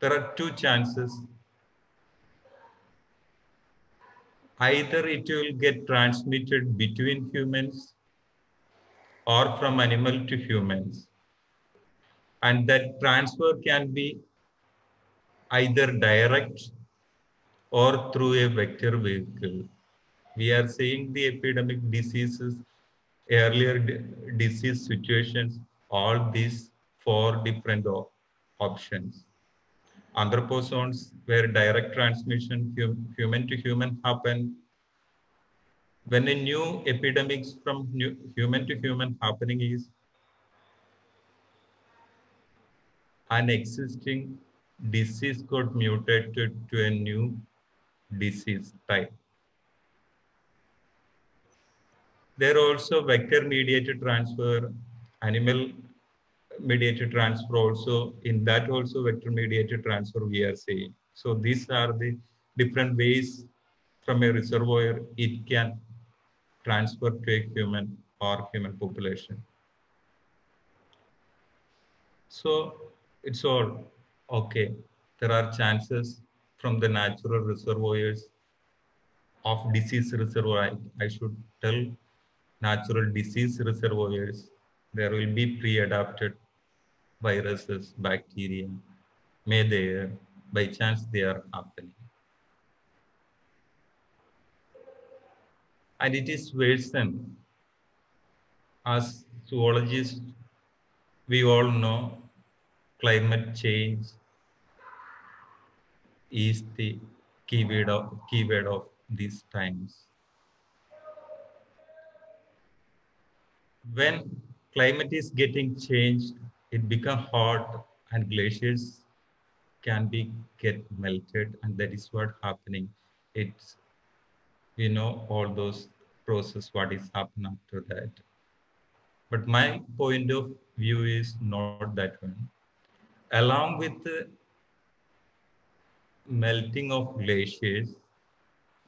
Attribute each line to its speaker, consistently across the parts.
Speaker 1: There are two chances. Either it will get transmitted between humans or from animal to humans. And that transfer can be either direct or through a vector vehicle. We are seeing the epidemic diseases, earlier disease situations, all these four different options. Anthropozoans, where direct transmission human to human happen. When a new epidemics from human to human happening is an existing disease got mutated to a new disease type. There are also vector mediated transfer, animal mediated transfer also. In that also vector mediated transfer we are seeing. So these are the different ways from a reservoir it can transfer to a human or human population. So it's all okay. There are chances from the natural reservoirs of disease reservoir. I should tell natural disease reservoirs. There will be pre-adapted viruses, bacteria, may there, by chance they are happening. And it is worsened. As zoologists, we all know climate change is the keyword of these times. When climate is getting changed, it becomes hot and glaciers can be get melted, and that is what happening. It's all those process what is happening after that. But my point of view is not that one. Along with the melting of glaciers,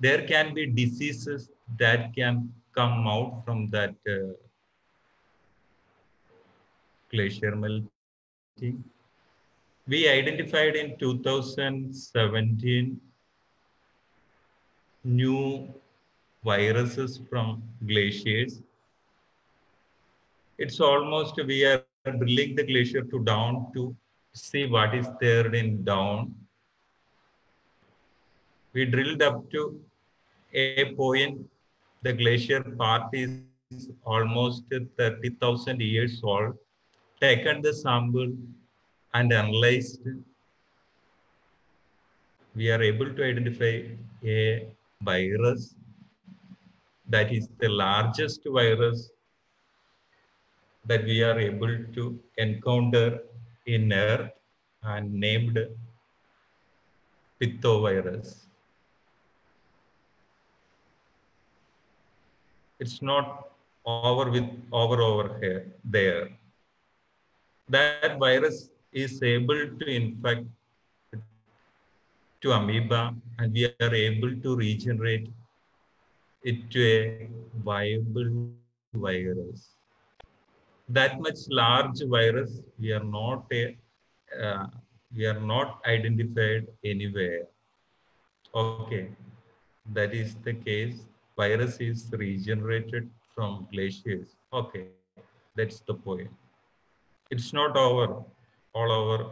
Speaker 1: there can be diseases that can come out from that glacier melting. We identified in 2017 new viruses from glaciers. It's almost we are drilling the glacier to down to see what is there in down. We drilled up to a point. The glacier part is almost 30,000 years old. Taken the sample and analyzed, we are able to identify a virus that is the largest virus that we are able to encounter in Earth and named Pithovirus. It's not over here there. That virus is able to infect to amoeba, and we are able to regenerate it to a viable virus. That much large virus, uh, we are not identified anywhere. Okay, that is the case. Virus is regenerated from glaciers. Okay, that's the point. It's not over all over.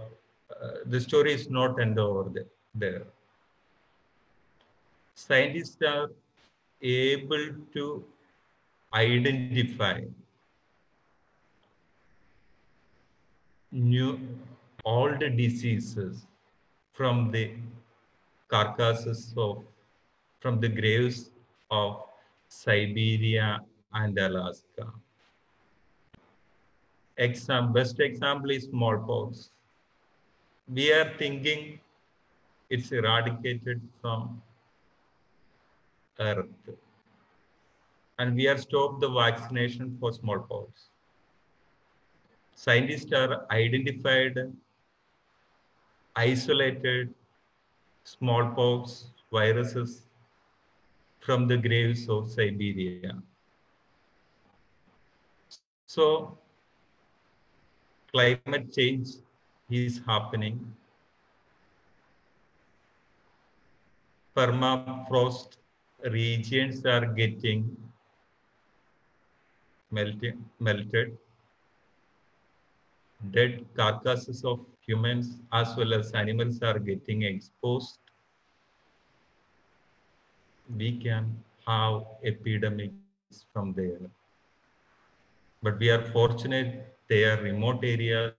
Speaker 1: The story is not end over there. Scientists are able to identify new old diseases from the carcasses of from the graves of Siberia and Alaska. Best example is smallpox. We are thinking it's eradicated from Earth, and we are stopped the vaccination for smallpox. Scientists are identified isolated smallpox viruses from the graves of Siberia. So climate change is happening. permafrost regions are getting melted. Dead carcasses of humans as well as animals are getting exposed. We can have epidemics from there. But we are fortunate they are remote areas,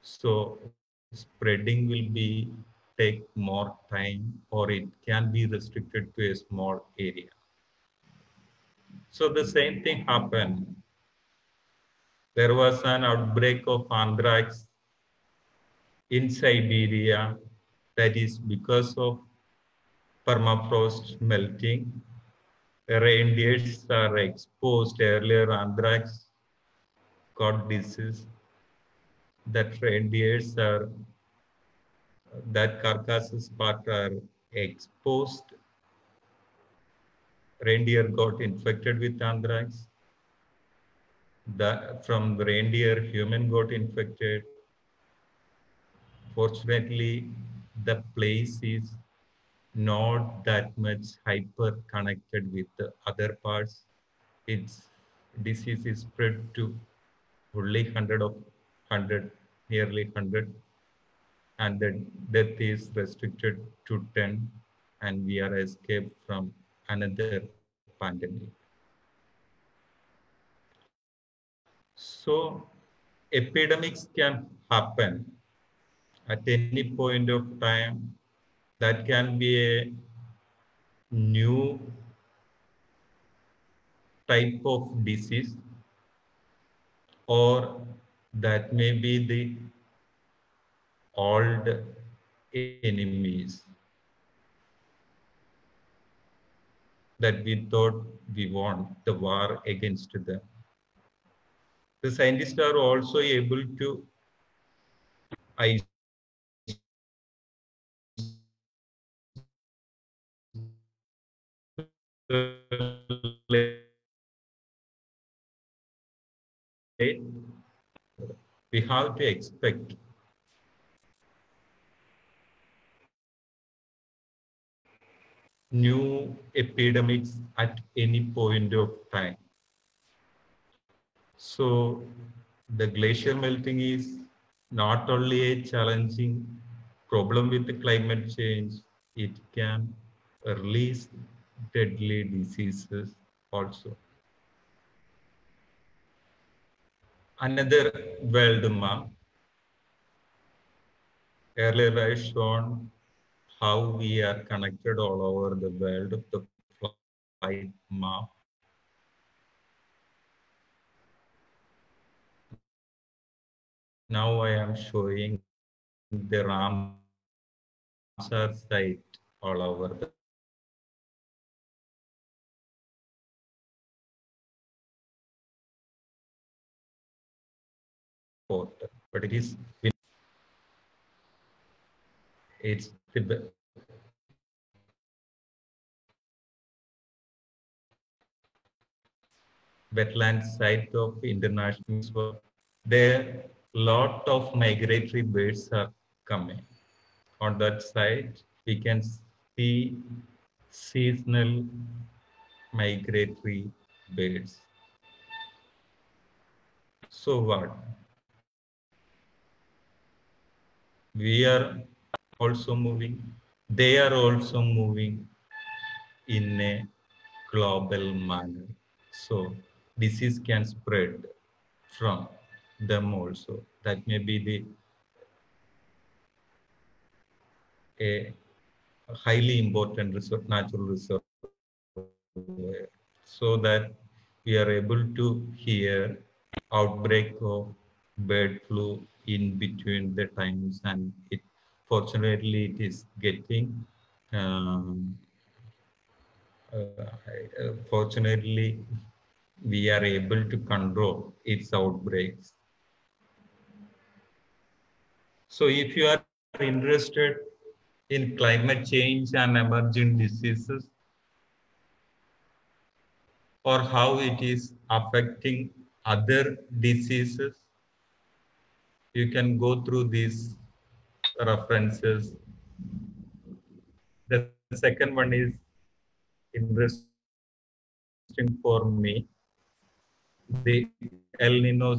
Speaker 1: so spreading will be take more time or it can be restricted to a small area. So the same thing happened. There was an outbreak of anthrax in Siberia that is because of permafrost melting. Reindeers are exposed earlier. Anthrax got disease. That reindeers are that carcasses part are exposed. Reindeer got infected with anthrax. From the reindeer, human got infected. Fortunately, the place is not that much hyper connected with the other parts. Its disease is spread to only 100, nearly 100, and the death is restricted to 10, and we are escaped from another pandemic. So epidemics can happen at any point of time. That can be a new type of disease, or that may be the old enemies that we thought we won the war against them. The scientists are also able to isolate. We have to expect new epidemics at any point of time. So the glacier melting is not only a challenging problem with the climate change, it can release deadly diseases also. Another world map. Earlier I shown how we are connected all over the world, the flight map. Now I am showing the Ramsar site all over the port, but it's the wetland site of international. There, lot of migratory birds are coming. On that site, we can see seasonal migratory birds. So what? We are also moving. They are also moving in a global manner. So disease can spread from them also. That may be a highly important resource, natural resource, so that we are able to hear outbreak of bird flu in between the times, and it fortunately it is getting um, fortunately we are able to control its outbreaks. So if you are interested in climate change and emerging diseases, or how it is affecting other diseases, you can go through these references. The second one is interesting for me. The El Nino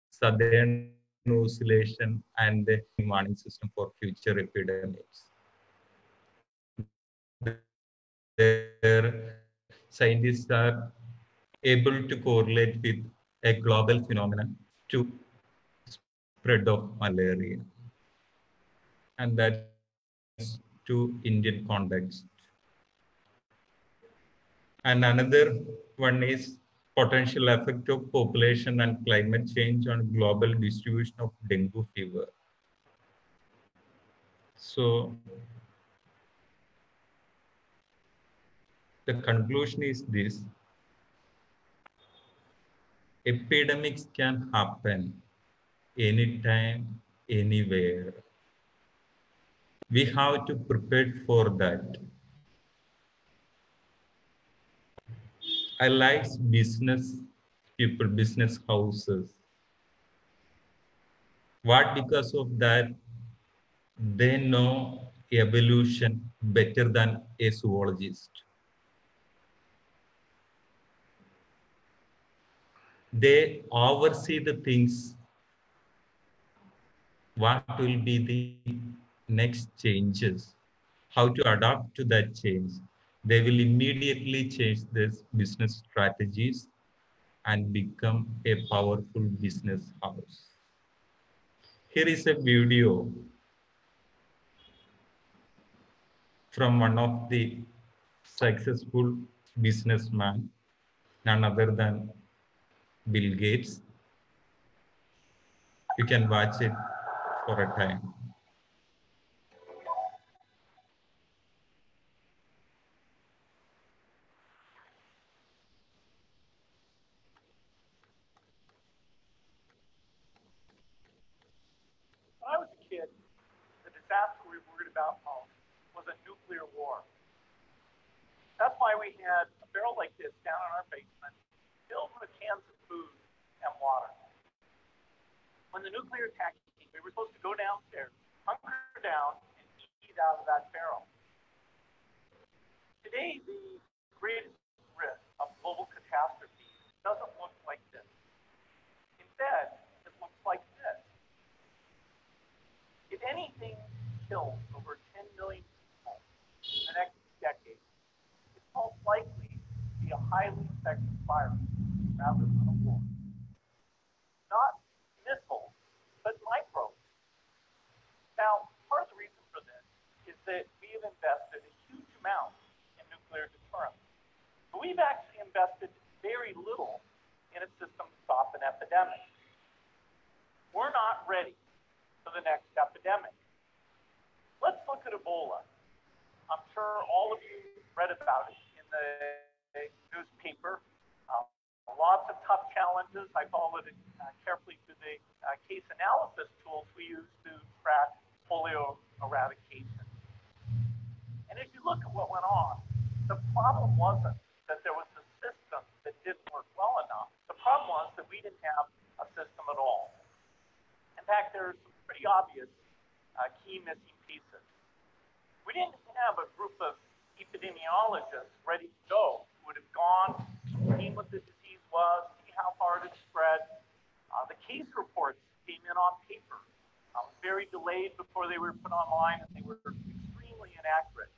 Speaker 1: Southern Oscillation and the warning system for future epidemics. Their scientists are able to correlate with a global phenomenon to spread of malaria. And that's to Indian context. And another one is potential effect of population and climate change on global distribution of dengue fever. So the conclusion is this: epidemics can happen anytime, anywhere. We have to prepare for that. I like business people, business houses. What because of that, they know evolution better than a zoologist. They oversee the things, what will be the next changes, how to adapt to that change. They will immediately change their business strategies and become a powerful business house. Here is a video from one of the successful businessman, none other than Bill Gates. You can watch it for a time.
Speaker 2: When I was a kid, the disaster we worried about most was a nuclear war. That's why we had a barrel like this down in our basement, filled with cans of food and water. When the nuclear attack came, we were supposed to go downstairs, hunker down, and eat out of that barrel. Today, the greatest risk of global catastrophe doesn't look like this. Instead, it looks like this. If anything kills over 10 million people in the next decade, it's most likely to be a highly infectious virus rather than a war. Not missiles, but microbes. Now, part of the reason for this is that we have invested a huge amount in nuclear deterrence. But we've actually invested very little in a system to stop an epidemic. We're not ready for the next epidemic. Let's look at Ebola. I'm sure all of you read about it in the newspaper. Lots of tough challenges. I followed it carefully through the case analysis tools we use to track polio eradication. And as you look at what went on, the problem wasn't that there was a system that didn't work well enough. The problem was that we didn't have a system at all. In fact, there's some pretty obvious key missing pieces. We didn't have a group of epidemiologists ready to go who would have gone, seen what the disease was, see how far it had spread. The case reports came in on paper, very delayed before they were put online, and they were extremely inaccurate.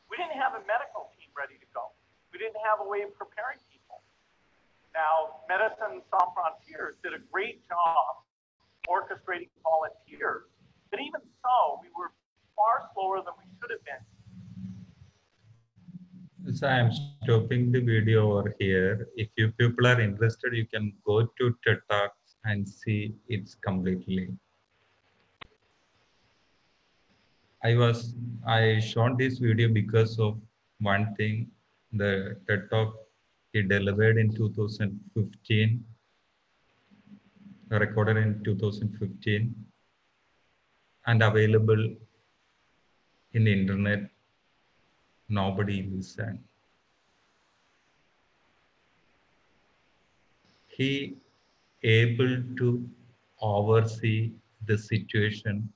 Speaker 2: We didn't have a medical team ready to go. We didn't have a way of preparing people. Now, Medicine Sans Frontières did a great job orchestrating volunteers, but even so, we were far slower than we should have been.
Speaker 1: So I'm stopping the video over here. If you people are interested, you can go to TED Talks and see it completely. I shot this video because of one thing, the TED Talk he delivered in 2015, recorded in 2015, and available in the internet. Nobody listened. He able to oversee the situation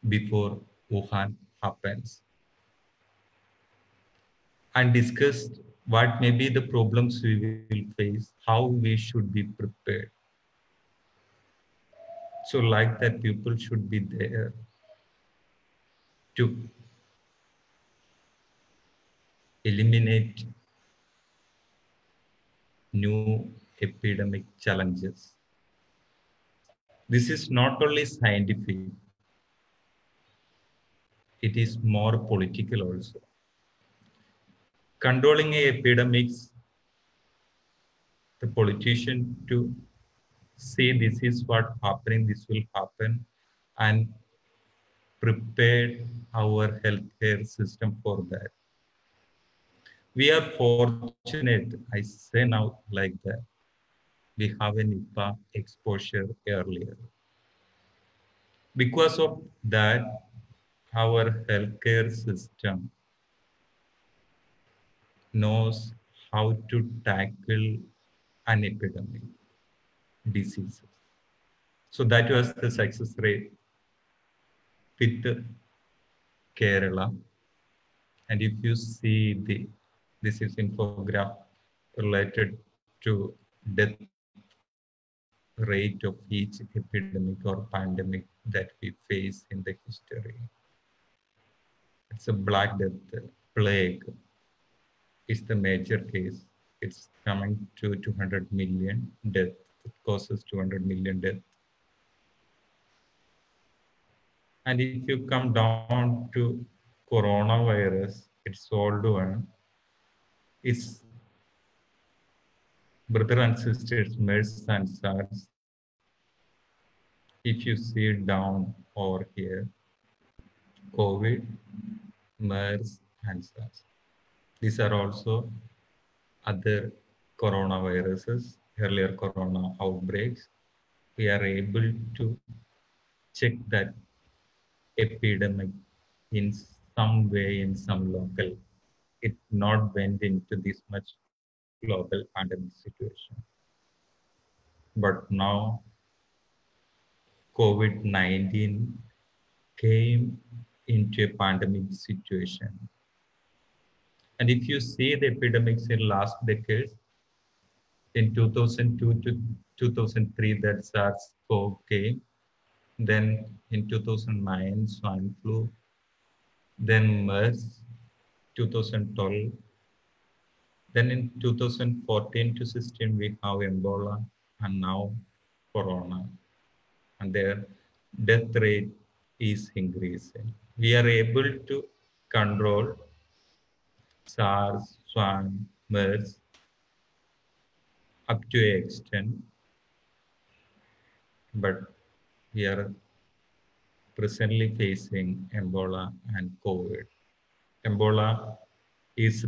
Speaker 1: before Wuhan happens. and discussed what may be the problems we will face, how we should be prepared. So like that, people should be there to eliminate new epidemic challenges. This is not only scientific, it is more political also. Controlling epidemics, the politician to say this is what happening, this will happen, and prepare our healthcare system for that. We are fortunate, I say now like that, we have a Nipah exposure earlier. Because of that, our healthcare system knows how to tackle an epidemic diseases. So that was the success rate with Kerala. And if you see this is infograph related to death rate of each epidemic or pandemic that we face in the history. It's a Black Death, plague is the major case. It's coming to 200 million death. It causes 200 million death. And if you come down to coronavirus, its old one, its brother and sisters, MERS and SARS. If you see it down over here, COVID, MERS, and SARS. These are also other coronaviruses, earlier corona outbreaks. We are able to check that epidemic in some way, in some local. It not went into this much global pandemic situation. But now COVID-19 came into a pandemic situation. And if you see the epidemics in last decades, in 2002 to 2003, that SARS-CoV came. Then in 2009, swine flu. Then MERS, 2012. Then in 2014 to 16, we have Ebola, and now Corona. And their death rate is increasing. We are able to control SARS, swine, MERS up to an extent, but we are presently facing Ebola and COVID. Ebola is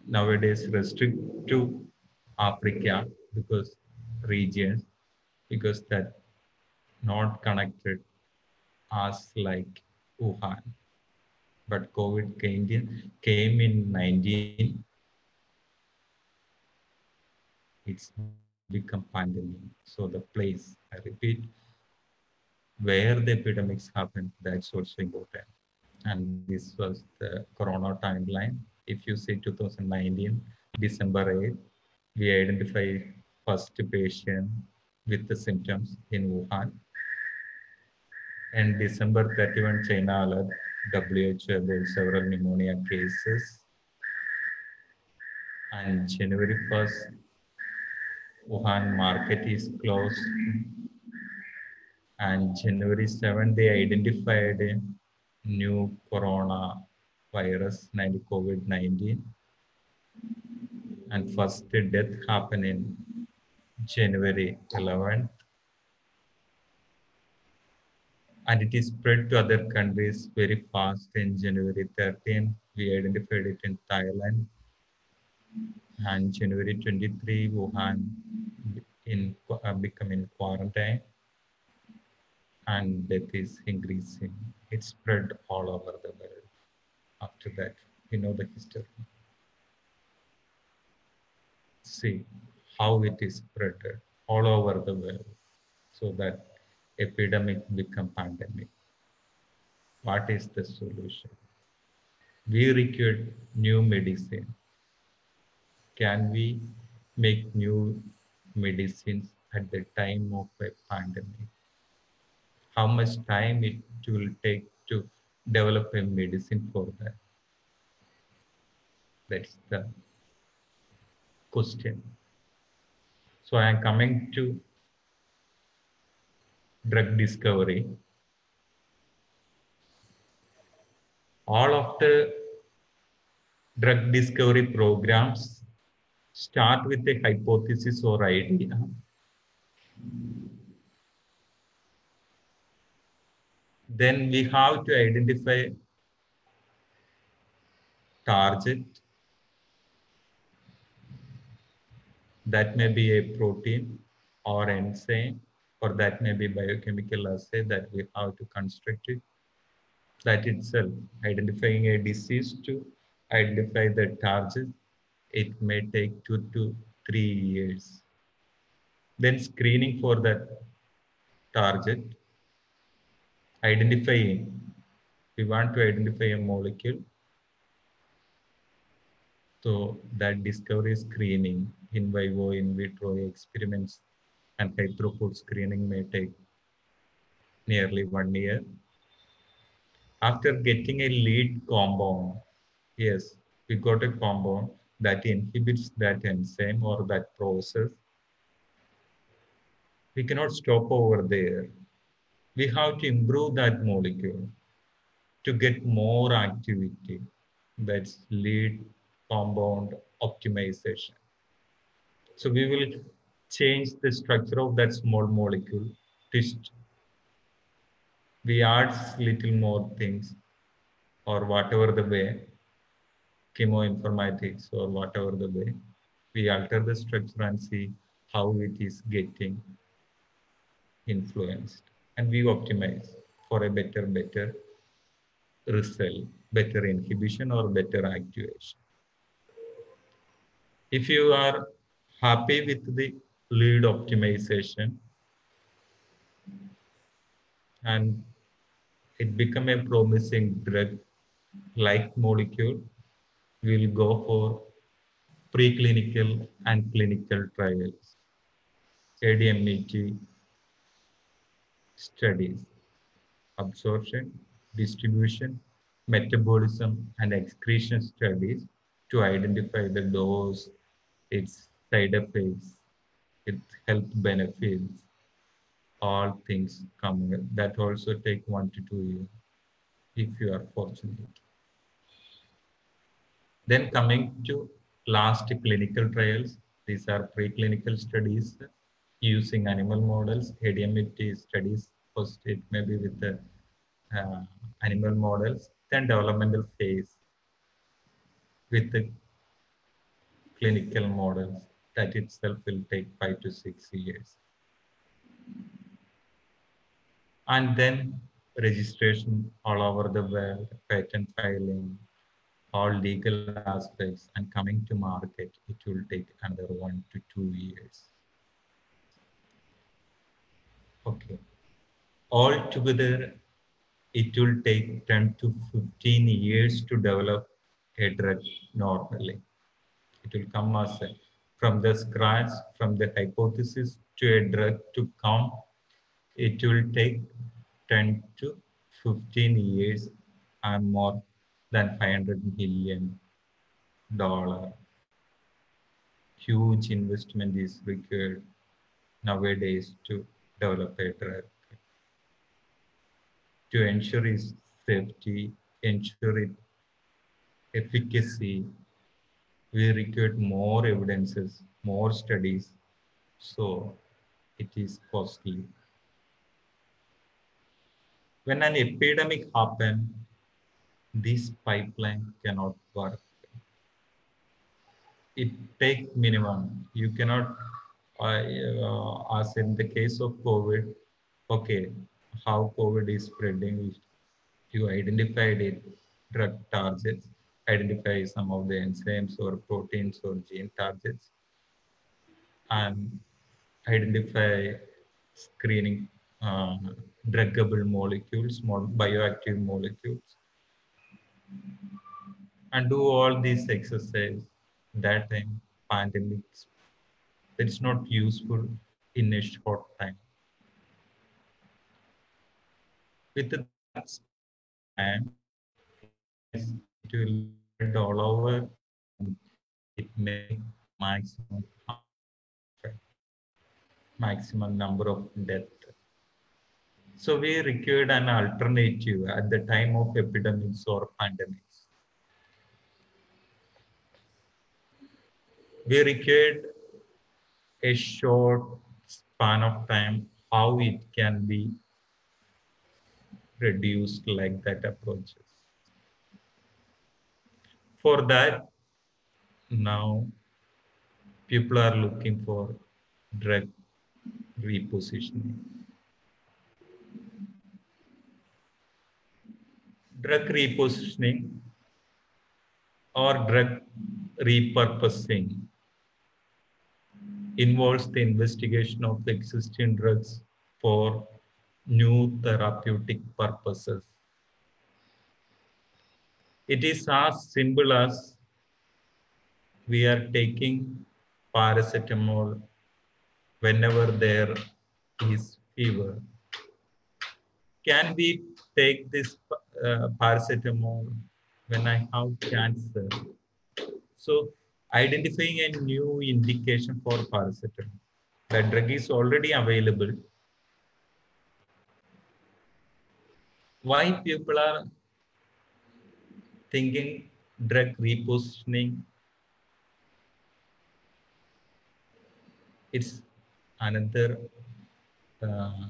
Speaker 1: nowadays restricted to Africa because regions, because that not connected as like Wuhan. But COVID came in 19. It's become pandemic. So the place, I repeat, where the epidemics happen, that's also important. And this was the corona timeline. If you see 2019, December 8th, we identified first patient with the symptoms in Wuhan. And December 31, China alert WHO about several pneumonia cases. And January 1st, Wuhan market is closed. And January 7th, they identified a new corona virus, COVID-19. And first death happened in January 11th. And it is spread to other countries very fast. In January 13th, we identified it in Thailand. And January 23, Wuhan become in quarantine. And death is increasing. It spread all over the world. After that, we know the history. See how it is spread all over the world, so that epidemic become pandemic. What is the solution? We require new medicine. Can we make new medicines at the time of a pandemic? How much time it will take to develop a medicine for that? That's the question. So I am coming to drug discovery. All of the drug discovery programs start with a hypothesis or idea. Then we have to identify target. That may be a protein or enzyme, or that may be biochemical assay that we have to construct it. That itself, identifying a disease to identify the target, it may take 2 to 3 years. Then screening for that target, identifying, we want to identify a molecule. So that discovery screening, in vivo, in vitro experiments, and high throughput screening may take nearly 1 year. After getting a lead compound, yes, we got a compound that inhibits that enzyme or that process. We cannot stop over there. We have to improve that molecule to get more activity. That's lead compound optimization. So we will change the structure of that small molecule, twist. We add little more things or whatever the way, chemoinformatics or whatever the way, we alter the structure and see how it is getting influenced. And we optimize for a better result, better inhibition or better activation. If you are happy with the lead optimization and it become a promising drug like molecule, we'll go for preclinical and clinical trials, ADMET studies, absorption, distribution, metabolism, and excretion studies to identify the dose, its side effects, its health benefits, all things come. That also take 1 to 2 years if you are fortunate. Then coming to last clinical trials, these are preclinical studies using animal models, ADMET studies. First, it may be with the animal models, then developmental phase with the clinical models. That itself will take 5 to 6 years. And then registration all over the world, patent filing, all legal aspects, and coming to market, it will take another 1 to 2 years. Okay. Altogether, it will take 10 to 15 years to develop a drug normally. It will come as from the scratch, from the hypothesis to a drug to come. It will take 10 to 15 years and more than $500 million. Huge investment is required nowadays to develop a drug. To ensure its safety, ensure its efficacy, we require more evidences, more studies. So it is costly. When an epidemic happens, this pipeline cannot work. It takes minimum. You cannot, as in the case of COVID, okay, how COVID is spreading, you identified it, drug targets, identify some of the enzymes or proteins or gene targets, and identify screening druggable molecules, more bioactive molecules, and do all these exercise that time. pandemics that is not useful in a short time. With that time, it will spread all over and it may maximum maximum number of death. So we required an alternative at the time of epidemics or pandemics. We required a short span of time how it can be reduced like that approaches. For that, now people are looking for drug repositioning. Drug repositioning or drug repurposing involves the investigation of existing drugs for new therapeutic purposes. It is as simple as we are taking paracetamol whenever there is fever. Can we take this paracetamol when I have cancer? So identifying a new indication for paracetamol. The drug is already available. Why people are thinking drug repositioning? It's another uh,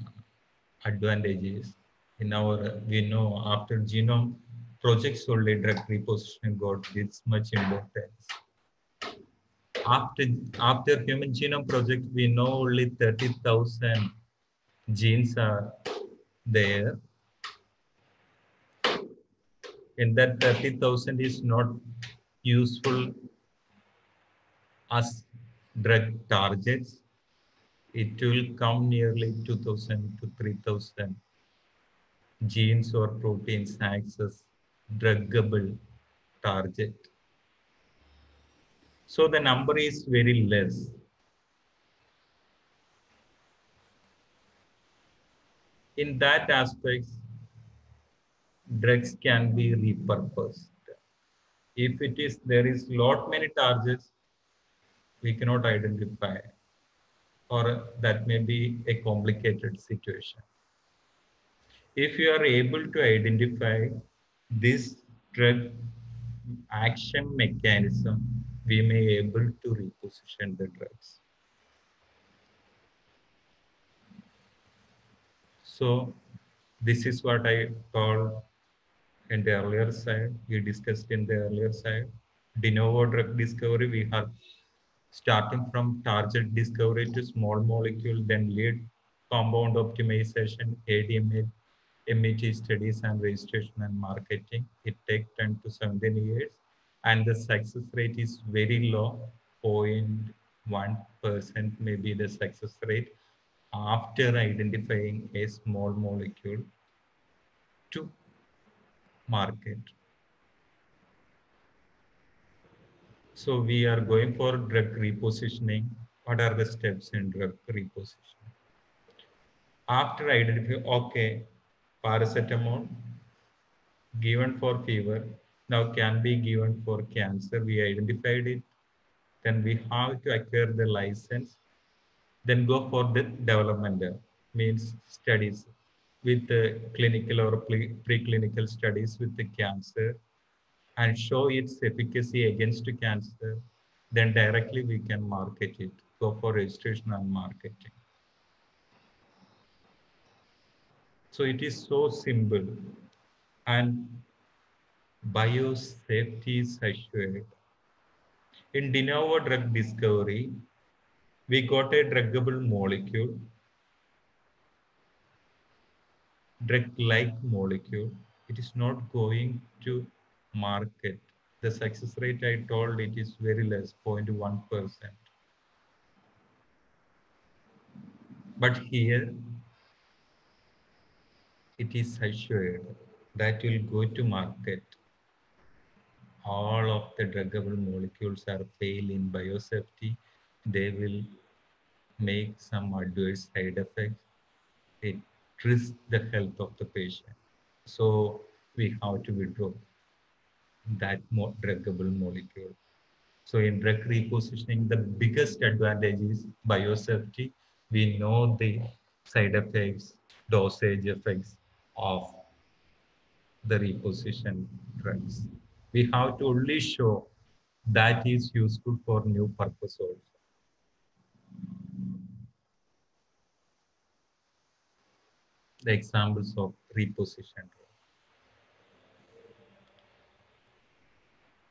Speaker 1: advantages in our, we know after genome projects only drug repositioning got this much importance. After, after human genome project, we know only 30,000 genes are there. And that 30,000 is not useful as drug targets. It will come nearly 2,000 to 3,000 genes or proteins access druggable target. So the number is very less. In that aspect, drugs can be repurposed. If it is, there is lot many targets we cannot identify, or that may be a complicated situation. If you are able to identify this drug action mechanism, we may be able to reposition the drugs. So this is what I told in the earlier side, we discussed in the earlier side. De novo drug discovery, we have starting from target discovery to small molecule, then lead compound optimization, ADMA, MET studies and registration and marketing. It takes 10 to 17 years and the success rate is very low, 0.1% maybe the success rate after identifying a small molecule to market. So we are going for drug repositioning. What are the steps in drug repositioning? After identifying, okay, paracetamol given for fever now can be given for cancer. We identified it. Then we have to acquire the license. Then go for the development, means studies with the clinical or preclinical studies with the cancer and show its efficacy against cancer, then directly we can market it, go for registration and marketing. So it is so simple and biosafety is assured. In de novo drug discovery, we got a druggable molecule, drug-like molecule. It is not going to market. The success rate I told it is very less, 0.1%. But here it is assured that will go to market. all of the druggable molecules are fail in biosafety, they will make some adverse side effects. It risks the health of the patient. So we have to withdraw that druggable molecule. So in drug repositioning, the biggest advantage is biosafety. We know the side effects, dosage effects of the reposition drugs. We have to only show that is useful for new purpose also. The examples of reposition drugs.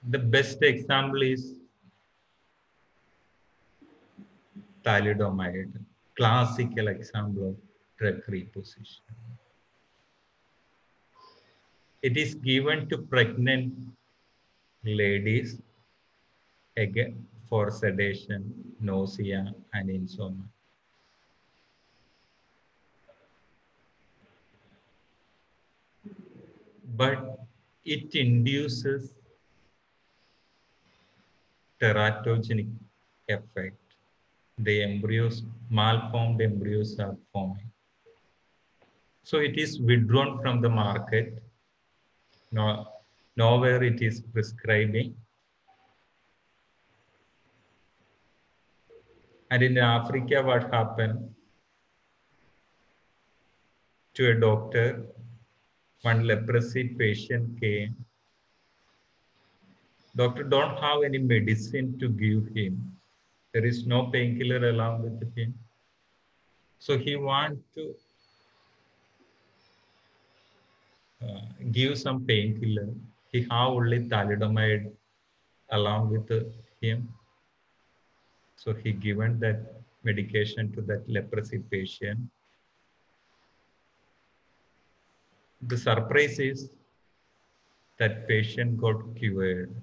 Speaker 1: The best example is thalidomide, classical example of drug reposition. It is given to pregnant ladies again for sedation, nausea, and insomnia. But it induces teratogenic effect. The embryos, malformed embryos are forming. So it is withdrawn from the market. No, nowhere it is prescribing. And in Africa, what happened to a doctor? One leprosy patient came. Doctor don't have any medicine to give him. There is no painkiller along with him. So he want to give some painkiller. He have only thalidomide along with him. So he given that medication to that leprosy patient. The surprise is that patient got cured.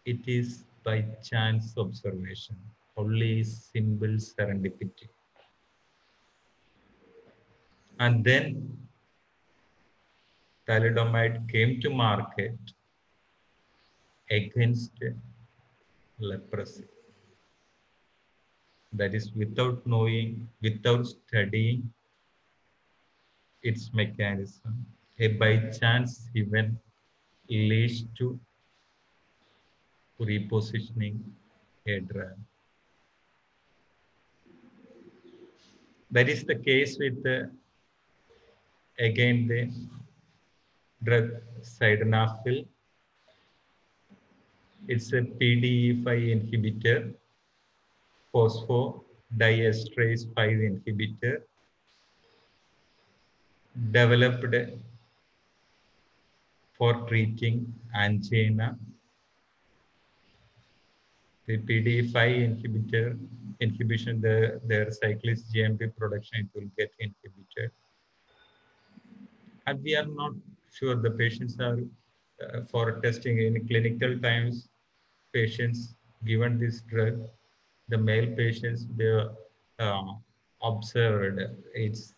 Speaker 1: It is by chance observation, only simple serendipity. And then thalidomide came to market against leprosy. That is without knowing, without studying its mechanism. A by chance event leads to repositioning a drug. That is the case with again the drug sildenafil. It's a PDE5 inhibitor, phosphodiesterase 5 inhibitor, developed for treating angina. The PDE5 inhibition, their cyclist GMP production, it will get inhibited. And we are not sure the patients are for testing in clinical times. Patients given this drug, the male patients, they uh, observed it's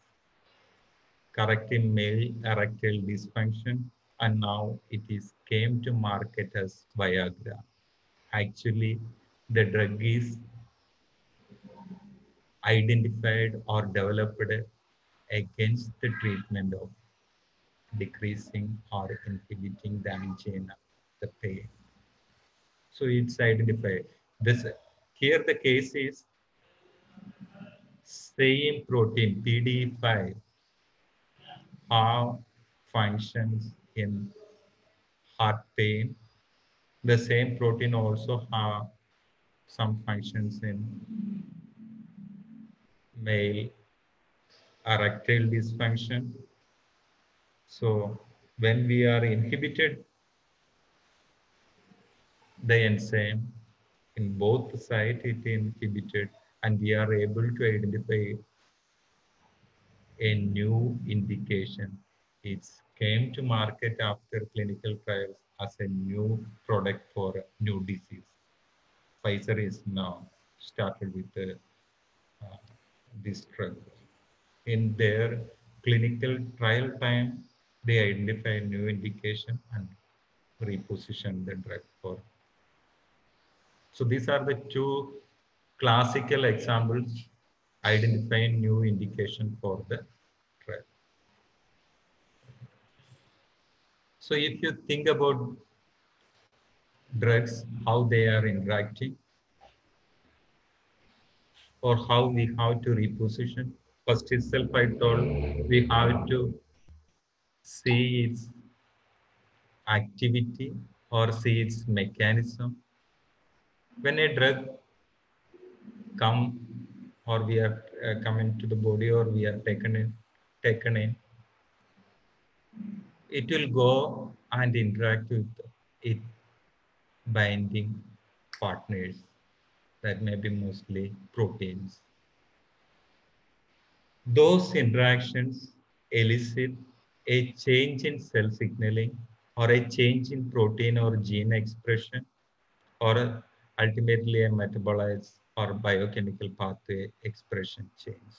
Speaker 1: correcting male erectile dysfunction, and now it is came to market as Viagra. Actually, the drug is identified or developed against the treatment of decreasing or inhibiting the angina, the pain. So it's identified. This here the case is same protein PD5 have functions in heart pain. The same protein also have some functions in male erectile dysfunction. So when we are inhibited the enzyme in both sides, it inhibited, and we are able to identify a new indication. It came to market after clinical trials as a new product for a new disease. Pfizer is now started with uh, this drug. In their clinical trial time, they identify a new indication and reposition the drug for. So these are the two classical examples identifying new indication for the drug. So if you think about drugs, how they are interacting, or how we have to reposition. First itself, I told we have to see its activity or see its mechanism. When a drug come or we are coming to the body or we are taken in, it will go and interact with its binding partners. That may be mostly proteins. Those interactions elicit a change in cell signaling or a change in protein or gene expression or ultimately a metabolite or biochemical pathway expression change.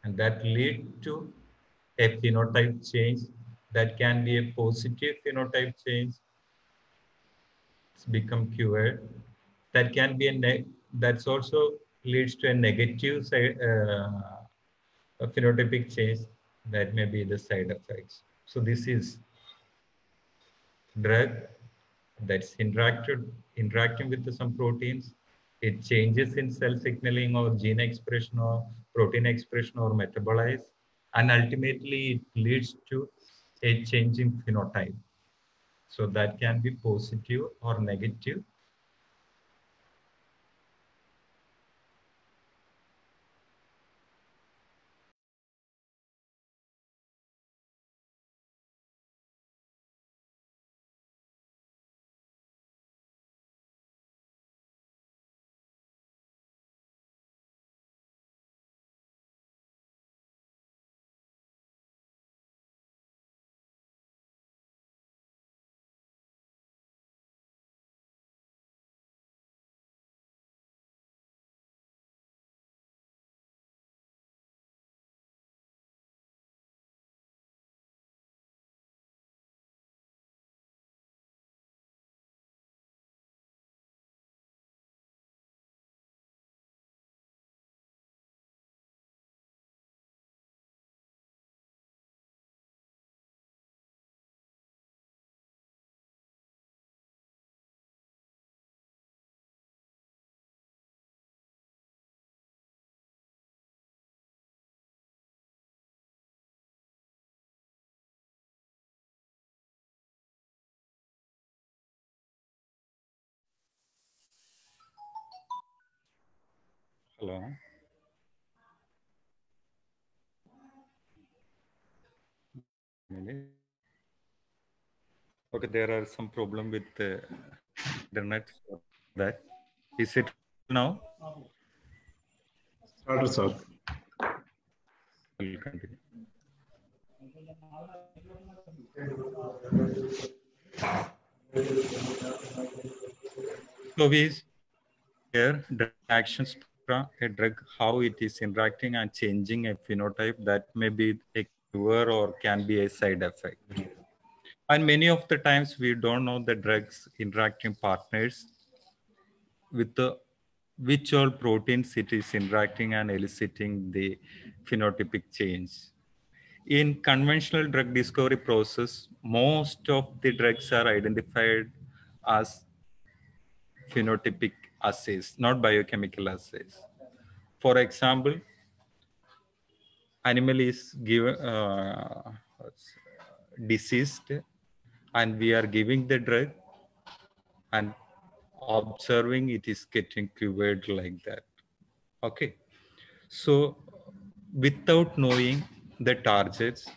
Speaker 1: And that lead to a phenotype change that can be a positive phenotype change. It's become cured. That can be that's also leads to a negative a phenotypic change that may be the side effects. So this is drug that's interacting with some proteins. It changes in cell signaling or gene expression or protein expression or metabolize, and ultimately it leads to a change in phenotype. So that can be positive or negative. Hello. Okay, there are some problem with the internet for that. Is it now?
Speaker 3: Started, sir.
Speaker 1: We'll continue. So we here drug action spectra, a drug, how it is interacting and changing a phenotype that may be a cure or can be a side effect. And many of the times we don't know the drugs interacting partners with the which all proteins it is interacting and eliciting the phenotypic change. In conventional drug discovery process, most of the drugs are identified as phenotypic assays, not biochemical assays. For example, animal is given deceased and we are giving the drug and observing it is getting cured like that. Okay. So without knowing the targets,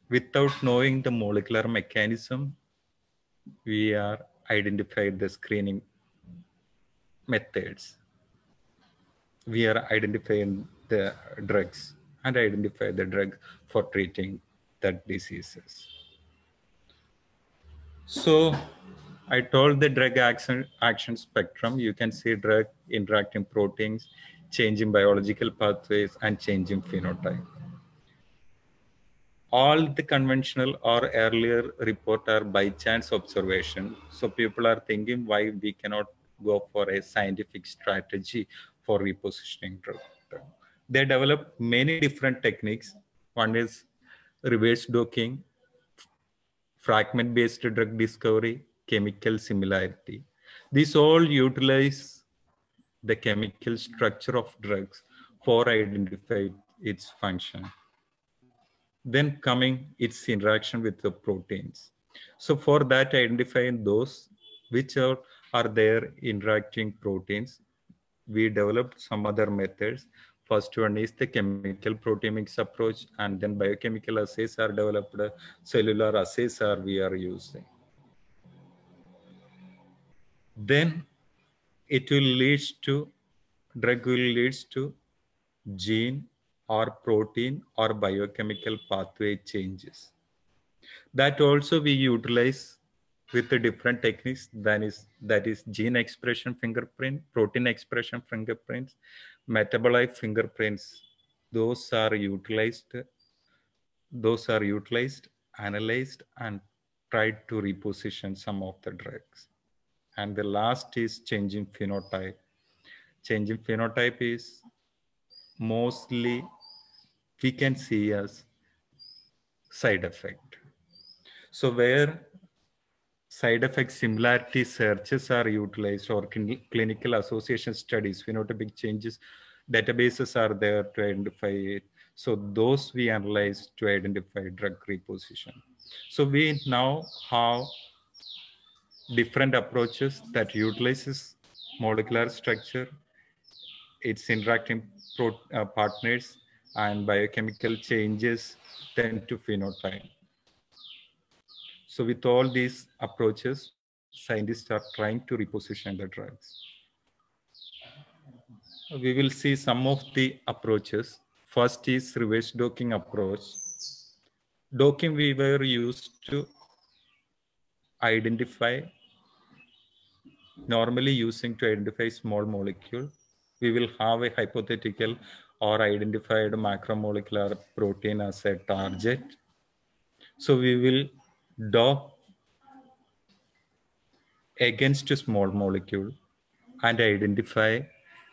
Speaker 1: without knowing the molecular mechanism, we are identified the screening methods. We are identifying the drugs and identify the drug for treating that diseases. So I told the drug action spectrum. You can see drug interacting proteins, changing biological pathways, and changing phenotype. all the conventional or earlier report are by chance observation. So people are thinking why we cannot go for a scientific strategy for repositioning drug. They develop many different techniques. One is reverse docking, fragment-based drug discovery, chemical similarity. These all utilize the chemical structure of drugs for identify its function. Then coming its interaction with the proteins. So for that, identifying those which are there interacting proteins, we developed some other methods. First one is the chemical proteomics approach, and then biochemical assays are developed, cellular assays are we are using. Then it will lead to, drug will lead to gene or protein or biochemical pathway changes. That also we utilize with the different techniques. That is gene expression fingerprint, protein expression fingerprints, metabolite fingerprints. Those are utilized, analyzed, and tried to reposition some of the drugs. And the last is changing phenotype. Changing phenotype is mostly we can see as side effect. So where side effect similarity searches are utilized, or clinical association studies, phenotypic changes databases are there to identify it. So those we analyze to identify drug reposition. So we now have different approaches that utilizes molecular structure, its interacting partners, and biochemical changes, then to phenotype. So with all these approaches, scientists are trying to reposition the drugs. We will see some of the approaches. First is reverse docking approach. Docking we were used to identify, normally using to identify small molecule. We will have a hypothetical or identified macromolecular protein as a target. So we will dock against a small molecule and identify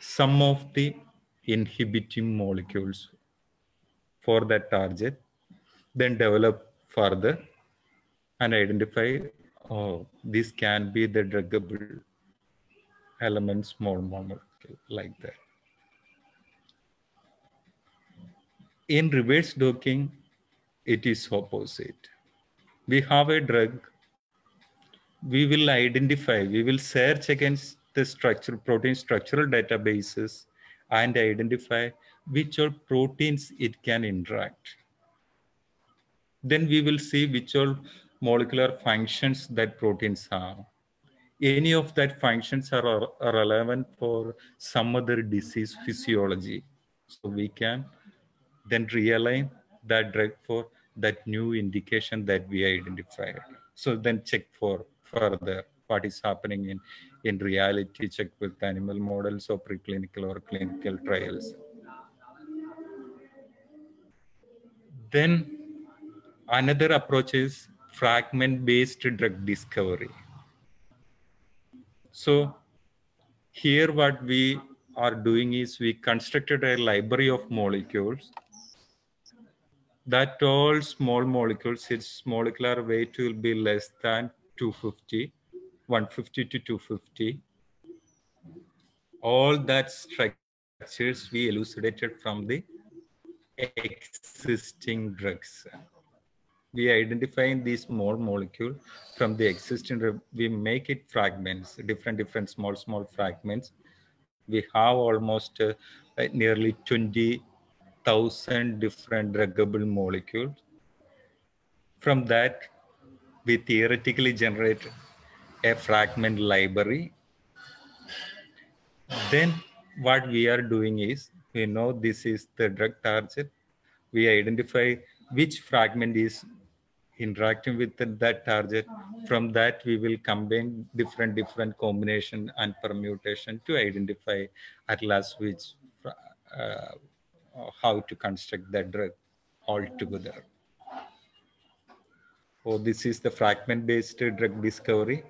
Speaker 1: some of the inhibiting molecules for that target, then develop further and identify, oh, this can be the druggable element, small molecule, like that. In reverse docking, it is opposite. We have a drug, we will identify, we will search against the structure, protein structural databases and identify which all proteins it can interact. Then we will see which all molecular functions that proteins have. Any of that functions are relevant for some other disease physiology. So we can then realign that drug for that new indication that we identified. So then check for further what is happening in reality, check with animal models or preclinical or clinical trials. Then another approach is fragment-based drug discovery. So here what we are doing is we constructed a library of molecules that all small molecules, its molecular weight will be less than 250, 150 to 250. All that structures we elucidated from the existing drugs. We identifying these small molecule from the existing, we make it fragments, different small fragments. We have almost nearly 20,000 different druggable molecules. From that, we theoretically generate a fragment library. Then what we are doing is, we know this is the drug target. We identify which fragment is interacting with that target. From that, we will combine different combination and permutation to identify at last which how to construct that drug altogether. Oh, this is the fragment-based drug discovery.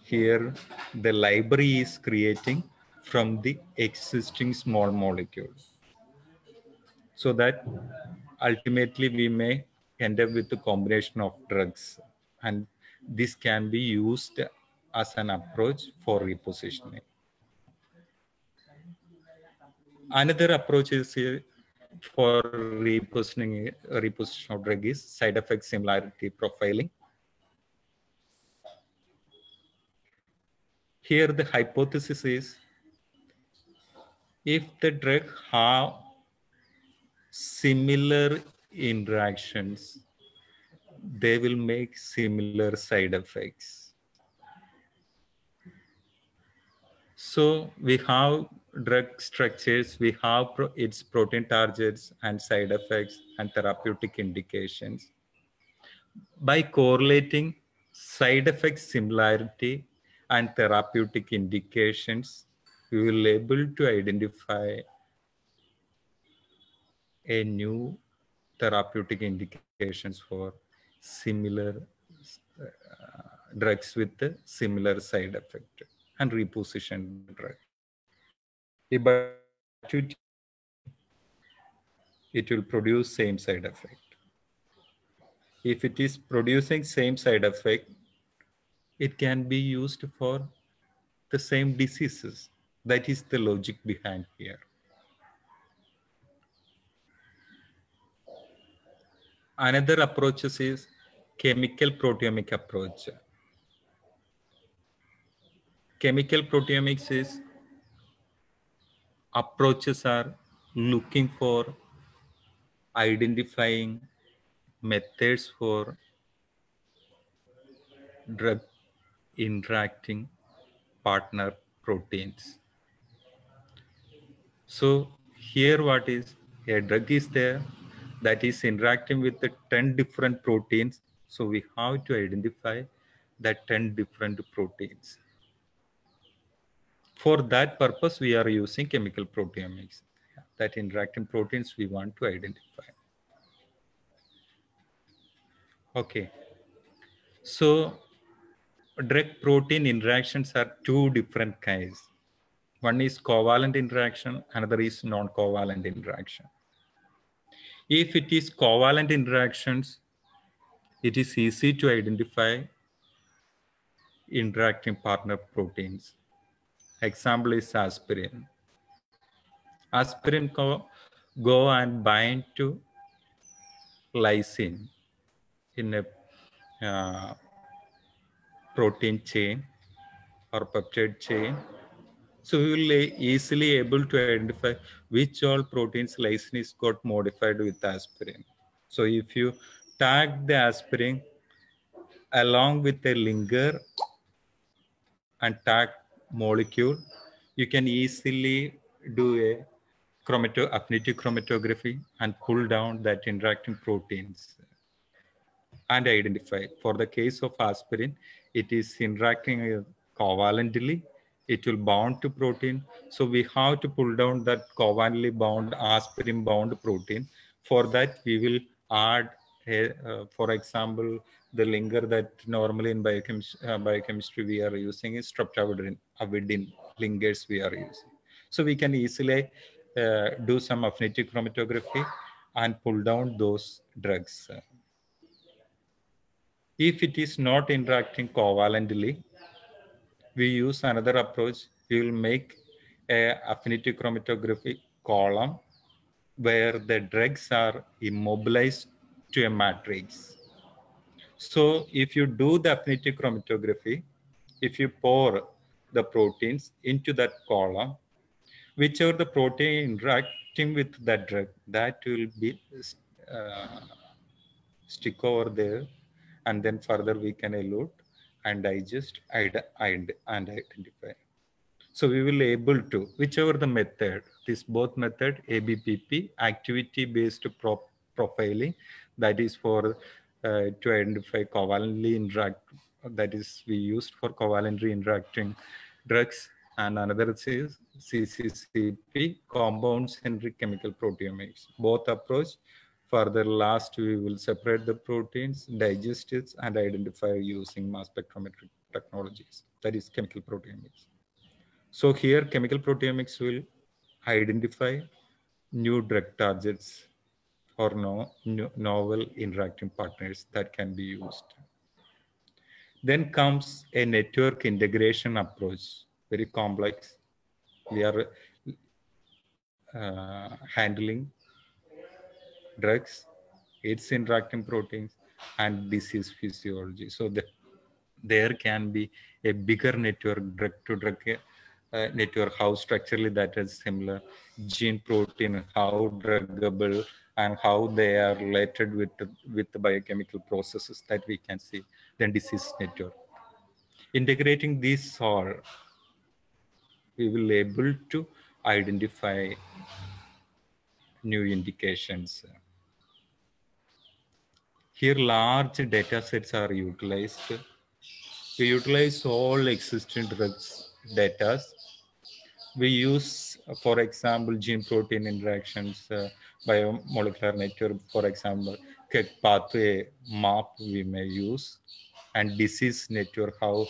Speaker 1: Here, the library is creating from the existing small molecule, so that ultimately we may end up with a combination of drugs, and this can be used as an approach for repositioning. Another approach is for repositioning of drug is side effect similarity profiling. Here the hypothesis is, if the drug have similar interactions, they will make similar side effects. So we have drug structures, we have its protein targets and side effects and therapeutic indications. By correlating side effect similarity and therapeutic indications, we will be able to identify a new therapeutic indications for similar drugs with the similar side effect and reposition the drug. If by activity, it will produce same side effect. If it is producing same side effect, it can be used for the same diseases. That is the logic behind here. Another approach is chemical proteomic approach. Chemical proteomics is approaches are looking for identifying methods for drug interacting partner proteins. So here what is, a drug is there that is interacting with the 10 different proteins. So we have to identify that 10 different proteins. For that purpose, we are using chemical proteomics. That interacting proteins we want to identify. Okay. So drug protein interactions are two different kinds. One is covalent interaction, another is non-covalent interaction. If it is covalent interactions, it is easy to identify interacting partner proteins. Example is aspirin. Aspirin go and bind to lysine in a protein chain or peptide chain. So we will easily able to identify which all proteins lysine is got modified with aspirin. So if you tag the aspirin along with a linker and tag molecule, you can easily do a affinity chromatography and pull down that interacting proteins and identify. For the case of aspirin, it is interacting covalently. It will bound to protein. So we have to pull down that covalently bound aspirin bound protein. For that, we will add, for example, the linker that normally in biochemistry we are using is streptavidin linkers we are using. So we can easily do some affinity chromatography and pull down those drugs. If it is not interacting covalently, we use another approach. We will make a affinity chromatography column where the drugs are immobilized to a matrix. So if you do the affinity chromatography, if you pour the proteins into that column, whichever the protein interacting with that drug, that will be stick over there, and then further we can elute and digest and identify. So we will able to, whichever the method, this both method, ABPP, activity based profiling, that is for to identify covalently interact, that is we used for covalently interacting drugs, and another is CCCP, compound centric chemical proteomics. Both approach
Speaker 3: Further, last, we will separate the proteins, digest it, and identify using mass spectrometric technologies, that is chemical proteomics. So here, chemical proteomics will identify new drug targets or novel interacting partners that can be used. Then comes a network integration approach, very complex. We are handling drugs, its interacting proteins, and disease physiology. So there can be a bigger network, drug-to-drug network, how structurally that is similar, gene protein, how druggable, and how they are related with the biochemical processes that we can see, then disease network. Integrating these all, we will able to identify new indications. Here, large data sets are utilized. We utilize all existing drugs data. We use, for example, gene protein interactions, biomolecular network, for example, pathway map we may use, and disease network, how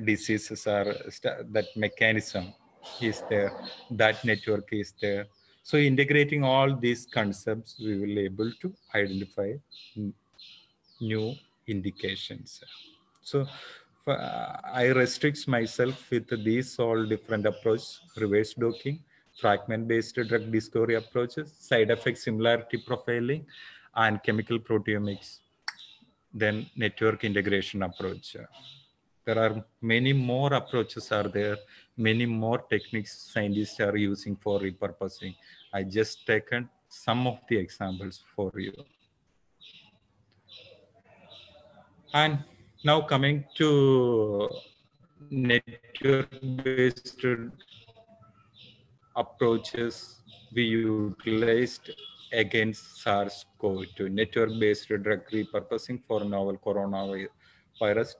Speaker 3: diseases are, that mechanism is there, that network is there. So integrating all these concepts, we will able to identify new indications. So I restrict myself with these all different approaches: reverse docking, fragment-based drug discovery approaches, side effect similarity profiling, and chemical proteomics, then network integration approach. There are many more approaches are there, many more techniques scientists are using for repurposing. I just taken some of the examples for you. And now coming to network-based approaches we utilized against SARS-CoV-2, network-based drug repurposing for novel coronavirus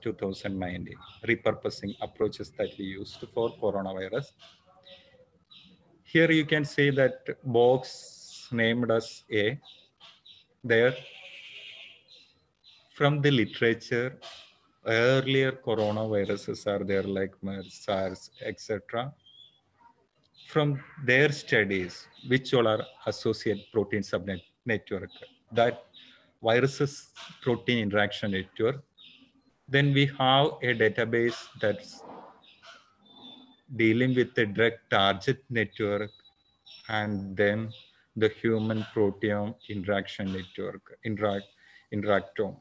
Speaker 3: 2019, repurposing approaches that we used for coronavirus. Here you can see that box named as A, there from the literature, earlier coronaviruses are there like MERS, SARS, etc. From their studies, which all are associate protein subnet network, that viruses protein interaction network. Then we have a database that's dealing with the drug target network, and then the human proteome interaction network, interactome.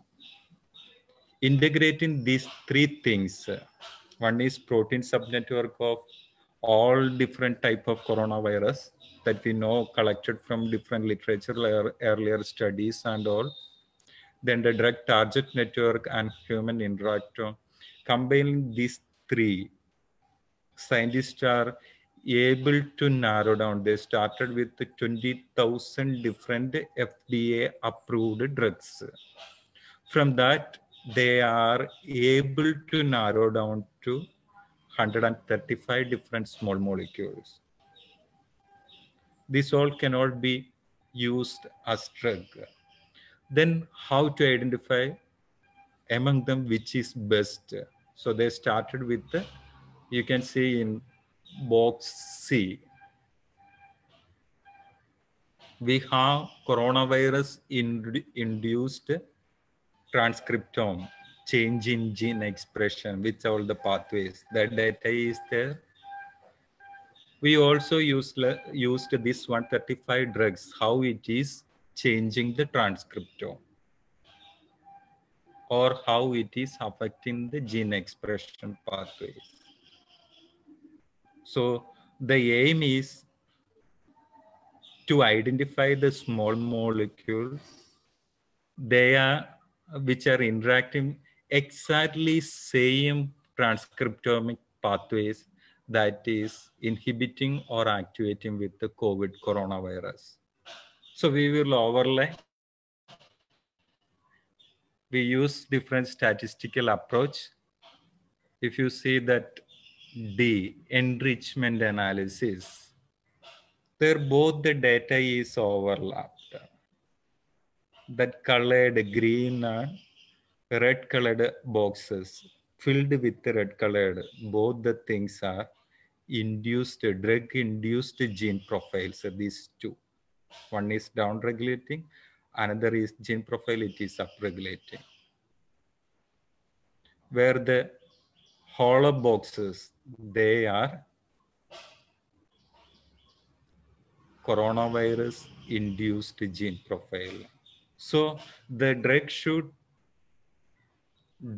Speaker 3: Integrating these three things, one is protein subnetwork of all different type of coronavirus that we know collected from different literature, earlier studies and all. Then the drug target network and human interactome. Combining these three, scientists are able to narrow down. They started with 20,000 different FDA approved drugs. From that, they are able to narrow down to 135 different small molecules. This all cannot be used as drug. Then how to identify among them which is best? So they started with you can see in box C, we have coronavirus induced transcriptome, change in gene expression, with all the pathways. That data is there. We also used this 135 drugs, how it is changing the transcriptome, or how it is affecting the gene expression pathways. So the aim is to identify the small molecules which are interacting exactly same transcriptomic pathways that is inhibiting or activating with the COVID coronavirus. So we will overlay. We use different statistical approach. If you see that D, enrichment analysis, there both the data is overlapped. that colored green and red colored boxes filled with red colored, both the things are induced, drug induced gene profiles. These two. One is down regulating, another is gene profile, it is up regulating. Where the hollow boxes, they are coronavirus induced gene profile. So the drug should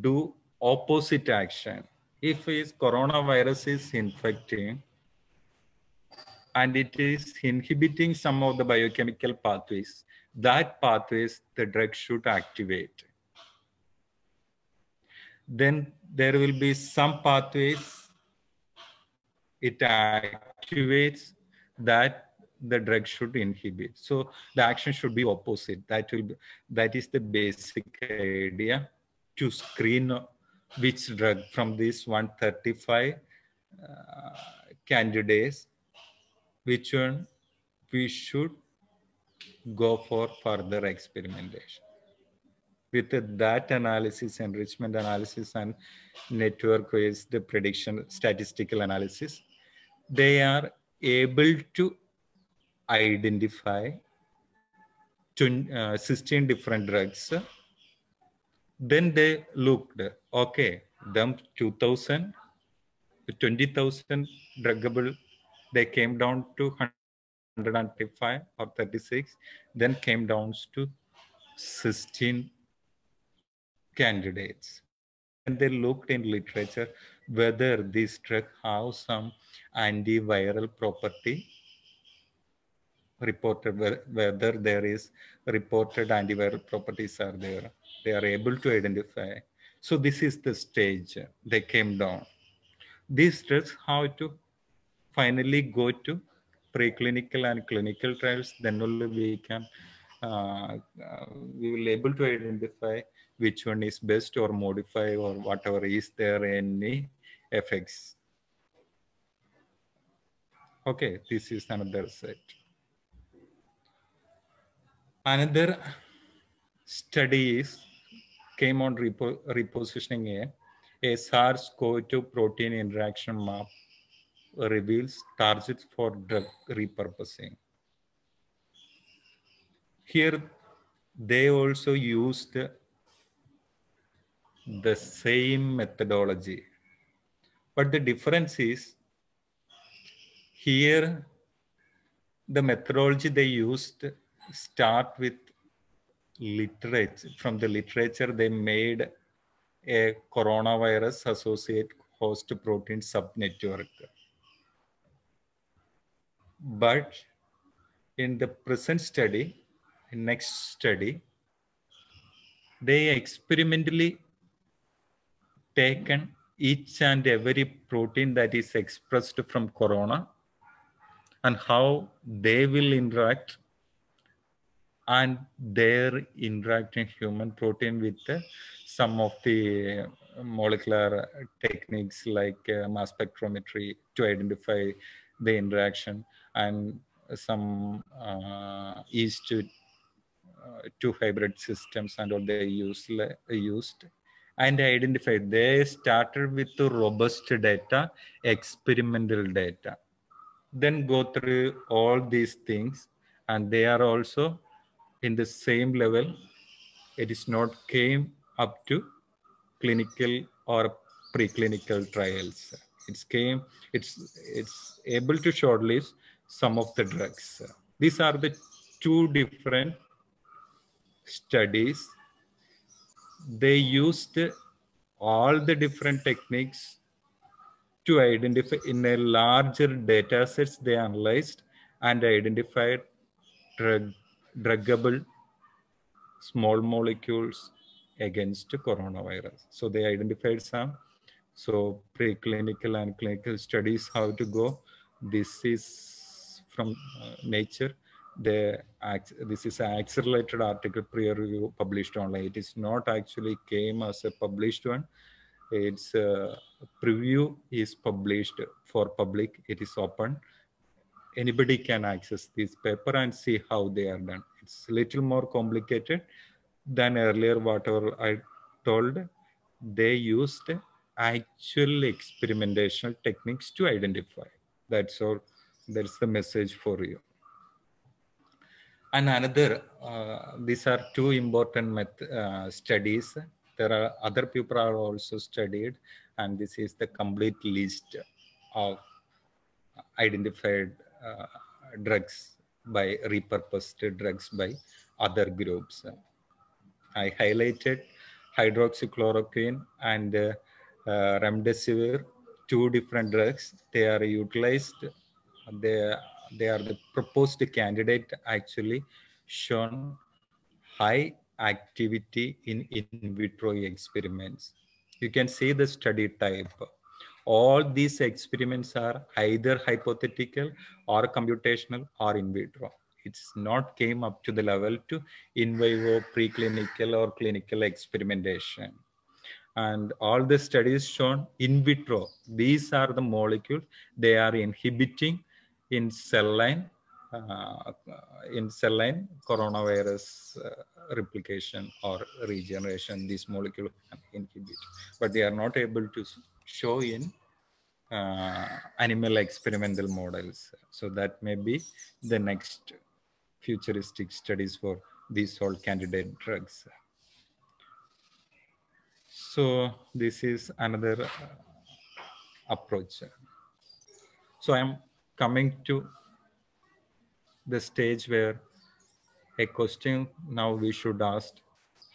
Speaker 3: do opposite action. If is coronavirus is infecting and it is inhibiting some of the biochemical pathways, that pathways the drug should activate. Then there will be some pathways it activates that the drug should inhibit. So the action should be opposite. That is the basic idea to screen which drug from these 135 candidates, which one we should go for further experimentation. With that analysis, enrichment analysis, and network-based prediction statistical analysis, they are able to identify 16 different drugs. Then they looked, okay, them 2000, 20,000 druggable, they came down to 135 or 36, then came down to 16 candidates. Then they looked in literature whether this drug have some antiviral property reported, whether there is reported antiviral properties are there. They are able to identify. So this is the stage they came down. These drugs have to finally go to preclinical and clinical trials. Then only we will able to identify which one is best or modify or whatever is there any effects. Okay, this is another set. Another study came on repositioning a SARS-CoV-2 protein interaction map reveals targets for drug repurposing. Here, they also used the same methodology, but the difference is here the methodology they used start with literature. From the literature, they made a coronavirus associate host protein subnetwork. But in the present study, next study, they experimentally taken each and every protein that is expressed from corona and how they will interact, and their interact in human protein with some of the molecular techniques like mass spectrometry to identify the interaction, and some yeast two hybrid systems and all they used and identified. They started with the robust data, experimental data, then go through all these things, and they are also in the same level. It is not came up to clinical or preclinical trials. It's able to shortlist some of the drugs. These are the two different studies. They used all the different techniques to identify in a larger data sets. They analyzed and identified druggable small molecules against coronavirus. So they identified some. So preclinical and clinical studies how to go. This is from Nature. This is an accelerated article, peer review, published online. It is not actually came as a published one. Its preview is published for public. It is open. Anybody can access this paper and see how they are done. it's a little more complicated than earlier, whatever I told. They used actual experimental techniques to identify. That's all. That's the message for you. And another, these are two important studies. There are other people are also studied, and this is the complete list of identified drugs by repurposed drugs by other groups. I highlighted hydroxychloroquine and remdesivir, two different drugs. They are utilized. They, they are the proposed candidate actually shown high activity in vitro experiments. You can see the study type. All these experiments are either hypothetical or computational or in vitro. It's not came up to the level to in vivo preclinical or clinical experimentation. And all the studies shown in vitro, these are the molecules they are inhibiting in cell line coronavirus replication or regeneration. These molecules inhibit, but they are not able to show in animal experimental models. So that may be the next futuristic studies for these all candidate drugs. So this is another approach. So I'm coming to the stage where a question now we should ask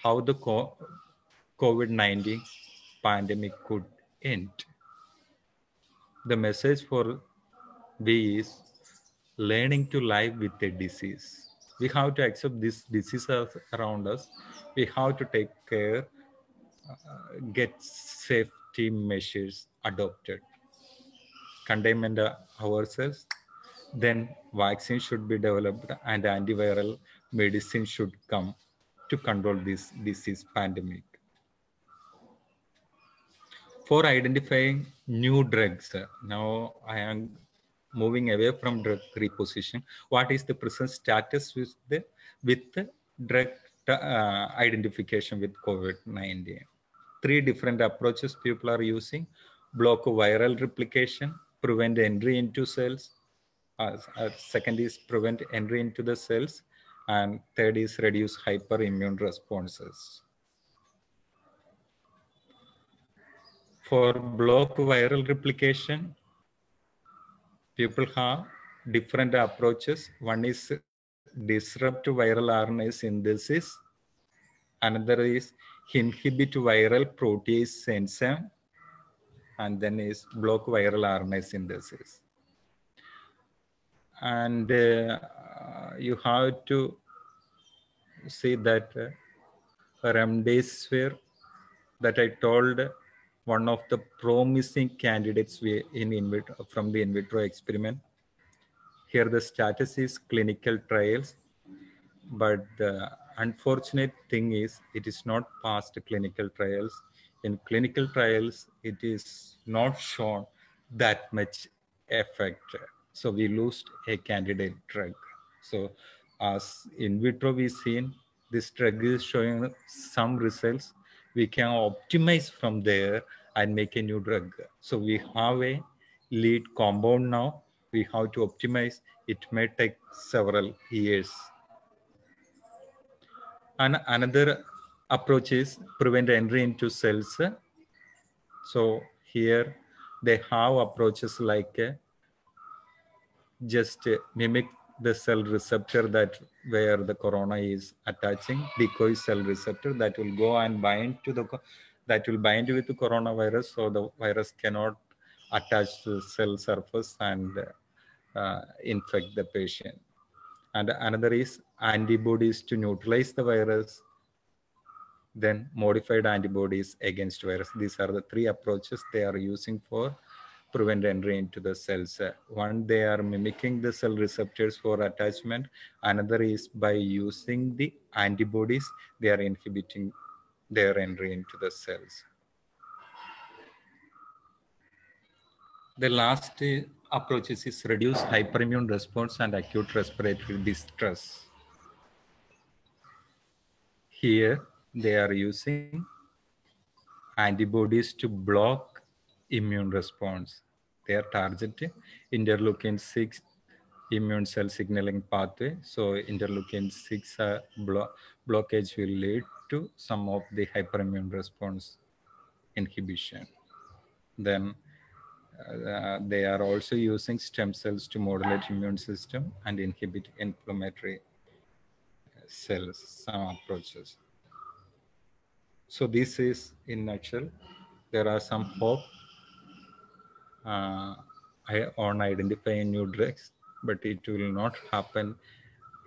Speaker 3: how the COVID-19 pandemic could end. The message for we is learning to live with a disease. We have to accept this disease around us. We have to take care, get safety measures adopted, containment ourselves. Then vaccine should be developed and antiviral medicine should come to control this disease pandemic. For identifying new drugs, now I am moving away from drug reposition. What is the present status with the drug identification with COVID-19? Three different approaches people are using: block viral replication, prevent entry into cells. Second is prevent entry into the cells, and third is reduce hyperimmune responses. For block viral replication, people have different approaches. One is disrupt viral RNA synthesis. Another is inhibit viral protease enzyme. And then is block viral RNA synthesis. And you have to see that remdesivir that I told, one of the promising candidates from the in vitro experiment. Here the status is clinical trials, but the unfortunate thing is it is not past clinical trials. In clinical trials, it is not shown that much effect. So we lost a candidate drug. So as in vitro we seen this drug is showing some results. We can optimize from there and make a new drug. So we have a lead compound now. We have to optimize. It may take several years. And another approach is prevent entry into cells. So here they have approaches like just mimic the cell receptor that where the corona is attaching, decoy cell receptor that will go and bind to the with the coronavirus, so the virus cannot attach to the cell surface and infect the patient. And another is antibodies to neutralize the virus, then modified antibodies against virus. These are the three approaches they are using for prevent entry into the cells. One, they are mimicking the cell receptors for attachment. Another is by using the antibodies, they are inhibiting their entry into the cells. The last approach is reduce hyperimmune response and acute respiratory distress. Here they are using antibodies to block immune response. They are targeting interleukin 6 immune cell signaling pathway. So interleukin 6 blockage will lead to some of the hyperimmune response inhibition. Then they are also using stem cells to modulate immune system and inhibit inflammatory cells, some approaches. So this is in nutshell. There are some hope on identifying new drugs, but it will not happen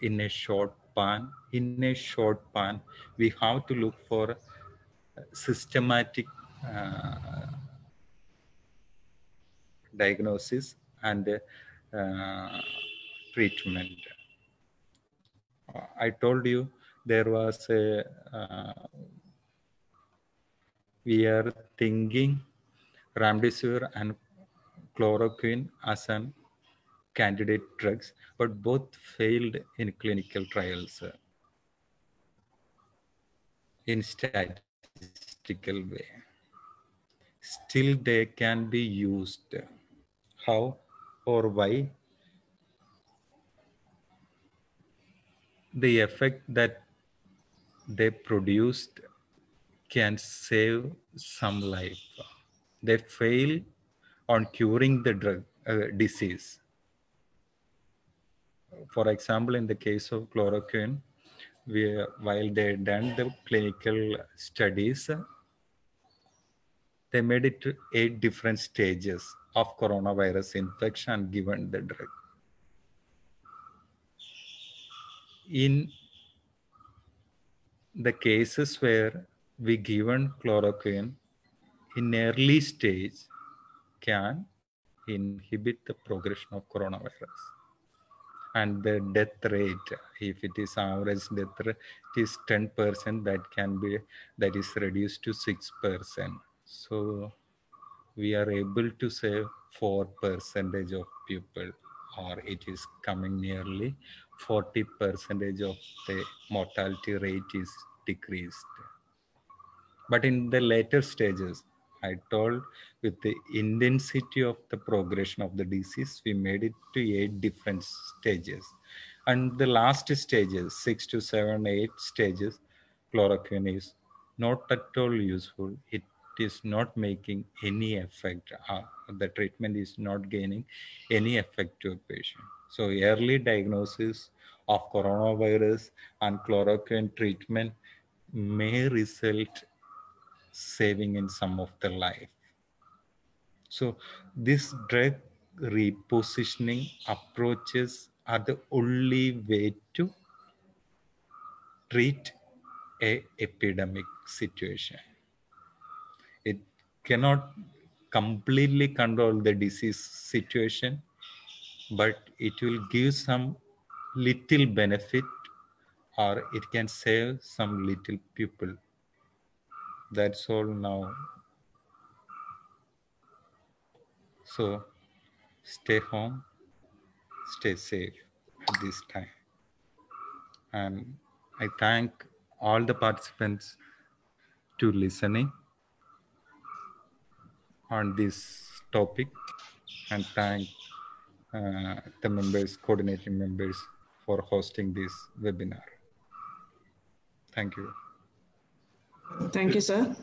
Speaker 3: in a short span. In a short span, we have to look for systematic diagnosis and treatment. I told you there was a, we are thinking remdesivir and chloroquine as an candidate drugs, but both failed in clinical trials in statistical way. Still they can be used. How or why? The effect that they produced can save some life. They fail on curing the drug disease. For example, in the case of chloroquine, while they done the clinical studies, they made it to 8 different stages of coronavirus infection and given the drug. In the cases where we given chloroquine in early stage can inhibit the progression of coronavirus. And the death rate, if it is average death rate, it is 10%, that is reduced to 6%. So we are able to save 4% of people, or it is coming nearly 40% of the mortality rate is decreased. But in the later stages, I told with the intensity of the progression of the disease, we made it to 8 different stages. And the last stages, 6 to 7, 8 stages, chloroquine is not at all useful. It is not making any effect. The treatment is not gaining any effect to a patient. So early diagnosis of coronavirus and chloroquine treatment may result saving in some of the life. So this drug repositioning approaches are the only way to treat a epidemic situation. It cannot completely control the disease situation, but it will give some little benefit, or it can save some little people. That's all now. So stay home, stay safe at this time. And I thank all the participants to listening on this topic, and thank the members, coordinating members, for hosting this webinar. Thank you.
Speaker 4: Thank you, sir.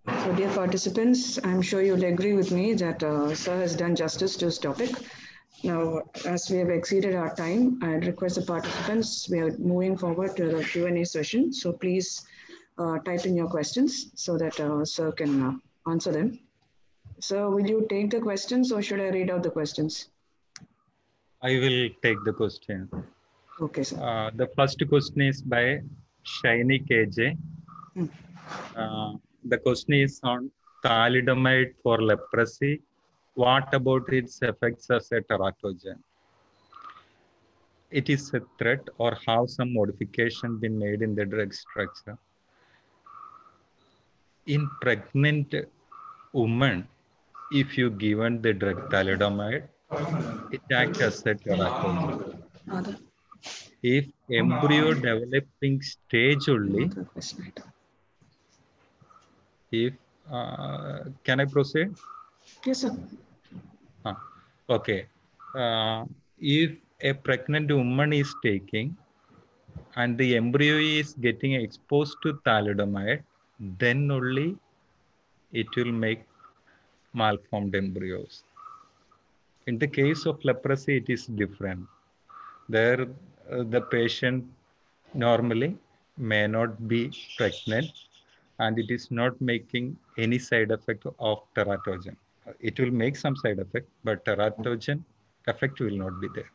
Speaker 4: So, dear participants, I'm sure you'll agree with me that sir has done justice to this topic. Now, as we have exceeded our time, I request the participants, we are moving forward to the Q&A session. So please type in your questions so that sir can answer them. So will you take the questions or should I read out the questions?
Speaker 3: I will take the question.
Speaker 4: Okay, sir.
Speaker 3: The first question is by Shiny KJ. The question is on thalidomide for leprosy. What about its effects as a teratogen? It is a threat, or have some modification been made in the drug structure? In pregnant women, if you given the drug thalidomide, it acts as a teratogen. If embryo developing stage only
Speaker 4: Another question.
Speaker 3: if can I proceed?
Speaker 4: Yes, sir.
Speaker 3: Okay. If a pregnant woman is taking and the embryo is getting exposed to thalidomide, then only it will make malformed embryos. In the case of leprosy, it is different. There, the patient normally may not be pregnant and it is not making any side effect of teratogen. It will make some side effect, but teratogen effect will not be there.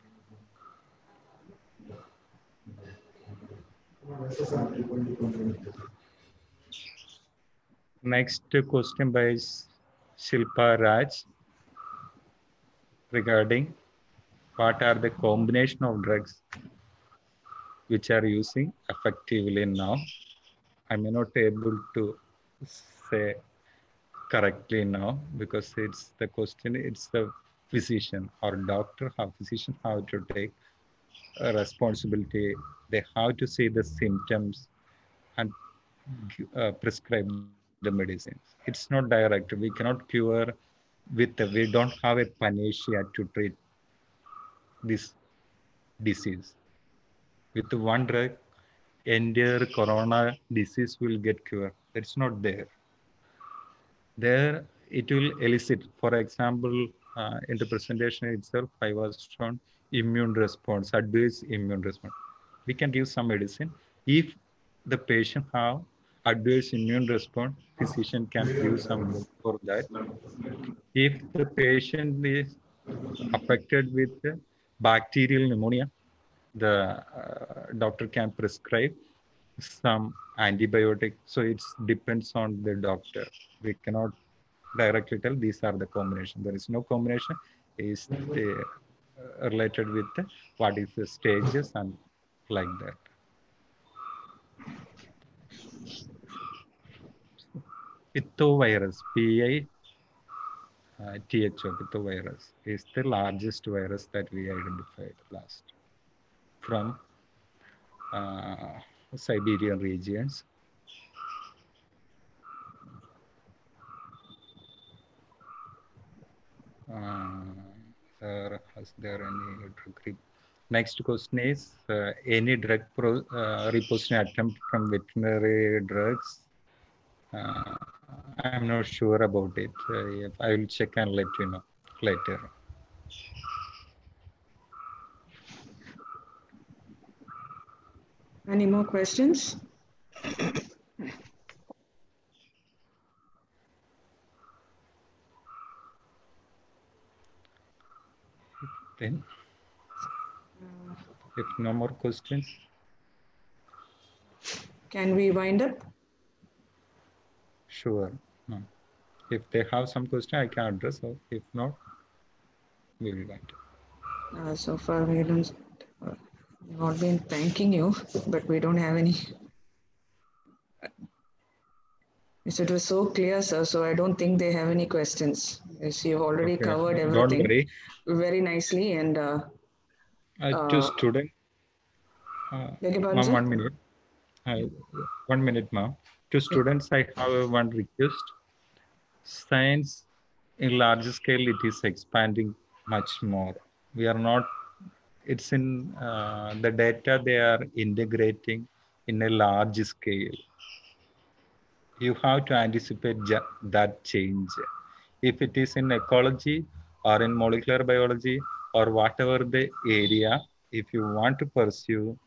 Speaker 3: Next question by Shilpa Raj regarding what are the combination of drugs which are using effectively now. I may not able to say correctly now because it's the question, it's the physician or doctor, how physician have to take a responsibility. They have to see the symptoms and prescribe the medicines. It's not direct. We cannot cure we don't have a panacea to treat this disease. With one drug, entire corona disease will get cured. That's not there. There, it will elicit. For example, in the presentation itself, I was shown immune response, adverse immune response. We can give some medicine. If the patient have adverse immune response, physician can give some drug for that. If the patient is affected with bacterial pneumonia, the doctor can prescribe some antibiotic. So it depends on the doctor. We cannot directly tell these are the combination. There is no combination. Is related with what is the stages and like that. Pittovirus, PITHO, pittovirus is the largest virus that we identified last from Siberian regions. Has there any drug? Next question is any drug repositioning attempt from veterinary drugs? I'm not sure about it. I will check and let you know later.
Speaker 4: Any more questions?
Speaker 3: Then, if no more questions,
Speaker 4: can we wind up?
Speaker 3: Sure. No. If they have some question, I can address. Or if not, we will wind up.
Speaker 4: So far, we don't. We've all been thanking you, but we don't have any. Yes, it was so clear, sir. So I don't think they have any questions. Yes, you've already covered everything
Speaker 3: Don't worry.
Speaker 4: very nicely. And
Speaker 3: to student, ma'am, 1 minute. 1 minute, ma'am. To students, I have one request. Science in large scale, it is expanding much more. We are not, it's in the data they are integrating in a large scale. You have to anticipate that change. If it is in ecology or in molecular biology or whatever the area, if you want to pursue,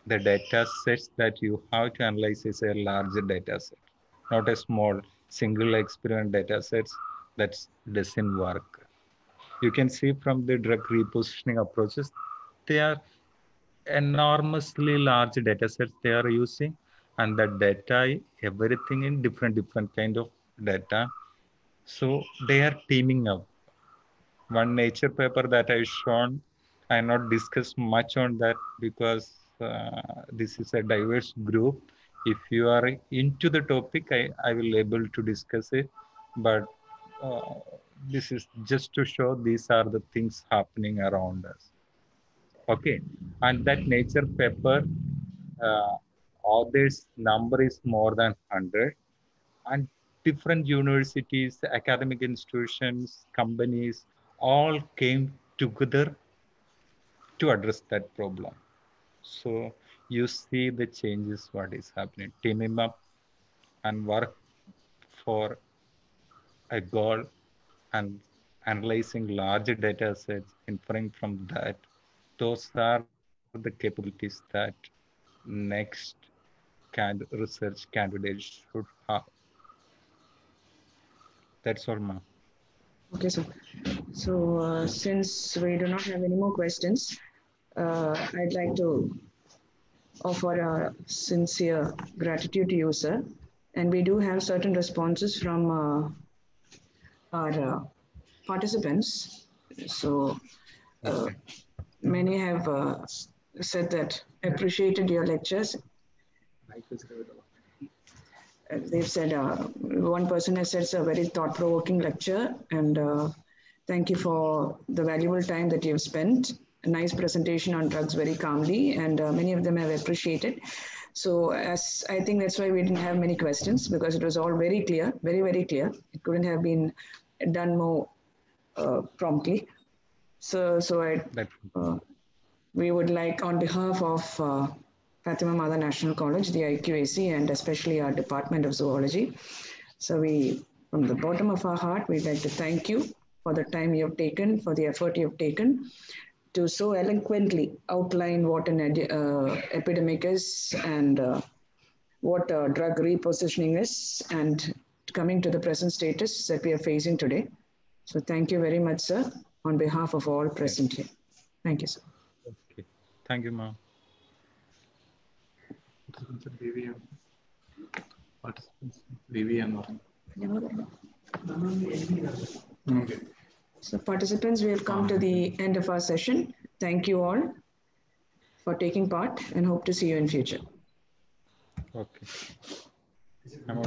Speaker 3: the data sets that you have to analyze is a larger data set, not a small single experiment data sets that doesn't work. You can see from the drug repositioning approaches, they are enormously large data sets they are using, and the data, everything in different kind of data. So they are teaming up. One Nature paper that I've shown, I not discuss much on that because this is a diverse group. If you are into the topic, I will able to discuss it. But this is just to show these are the things happening around us. Okay, and that nature paper, authors number is more than 100, and different universities, academic institutions, companies, all came together to address that problem. So you see the changes, what is happening, teaming up and work for a goal and analyzing large data sets, inferring from that. Those are the capabilities that next research candidates should have. That's all, ma'am.
Speaker 4: Okay, sir. So since we do not have any more questions, I'd like to offer a sincere gratitude to you, sir. And we do have certain responses from our participants. So
Speaker 3: Okay.
Speaker 4: many have said that appreciated your lectures. They've said one person has said it's a very thought-provoking lecture, and thank you for the valuable time that you've spent. A nice presentation on drugs, very calmly, and many of them have appreciated. So, as I think that's why we didn't have many questions, because it was all very clear, very, very clear. It couldn't have been done more promptly. So we would like, on behalf of Fatima Mother National College, the IQAC, and especially our Department of Zoology. So we, from the bottom of our heart, we'd like to thank you for the time you've taken, for the effort you've taken to so eloquently outline what an epidemic is and what drug repositioning is, and coming to the present status that we are facing today. So thank you very much, sir, on behalf of all present here. Thank you, sir.
Speaker 3: Okay. Thank you, ma'am.
Speaker 4: So participants, we have come to the end of our session. Thank you all for taking part and hope to see you in future.
Speaker 3: Okay. I'm also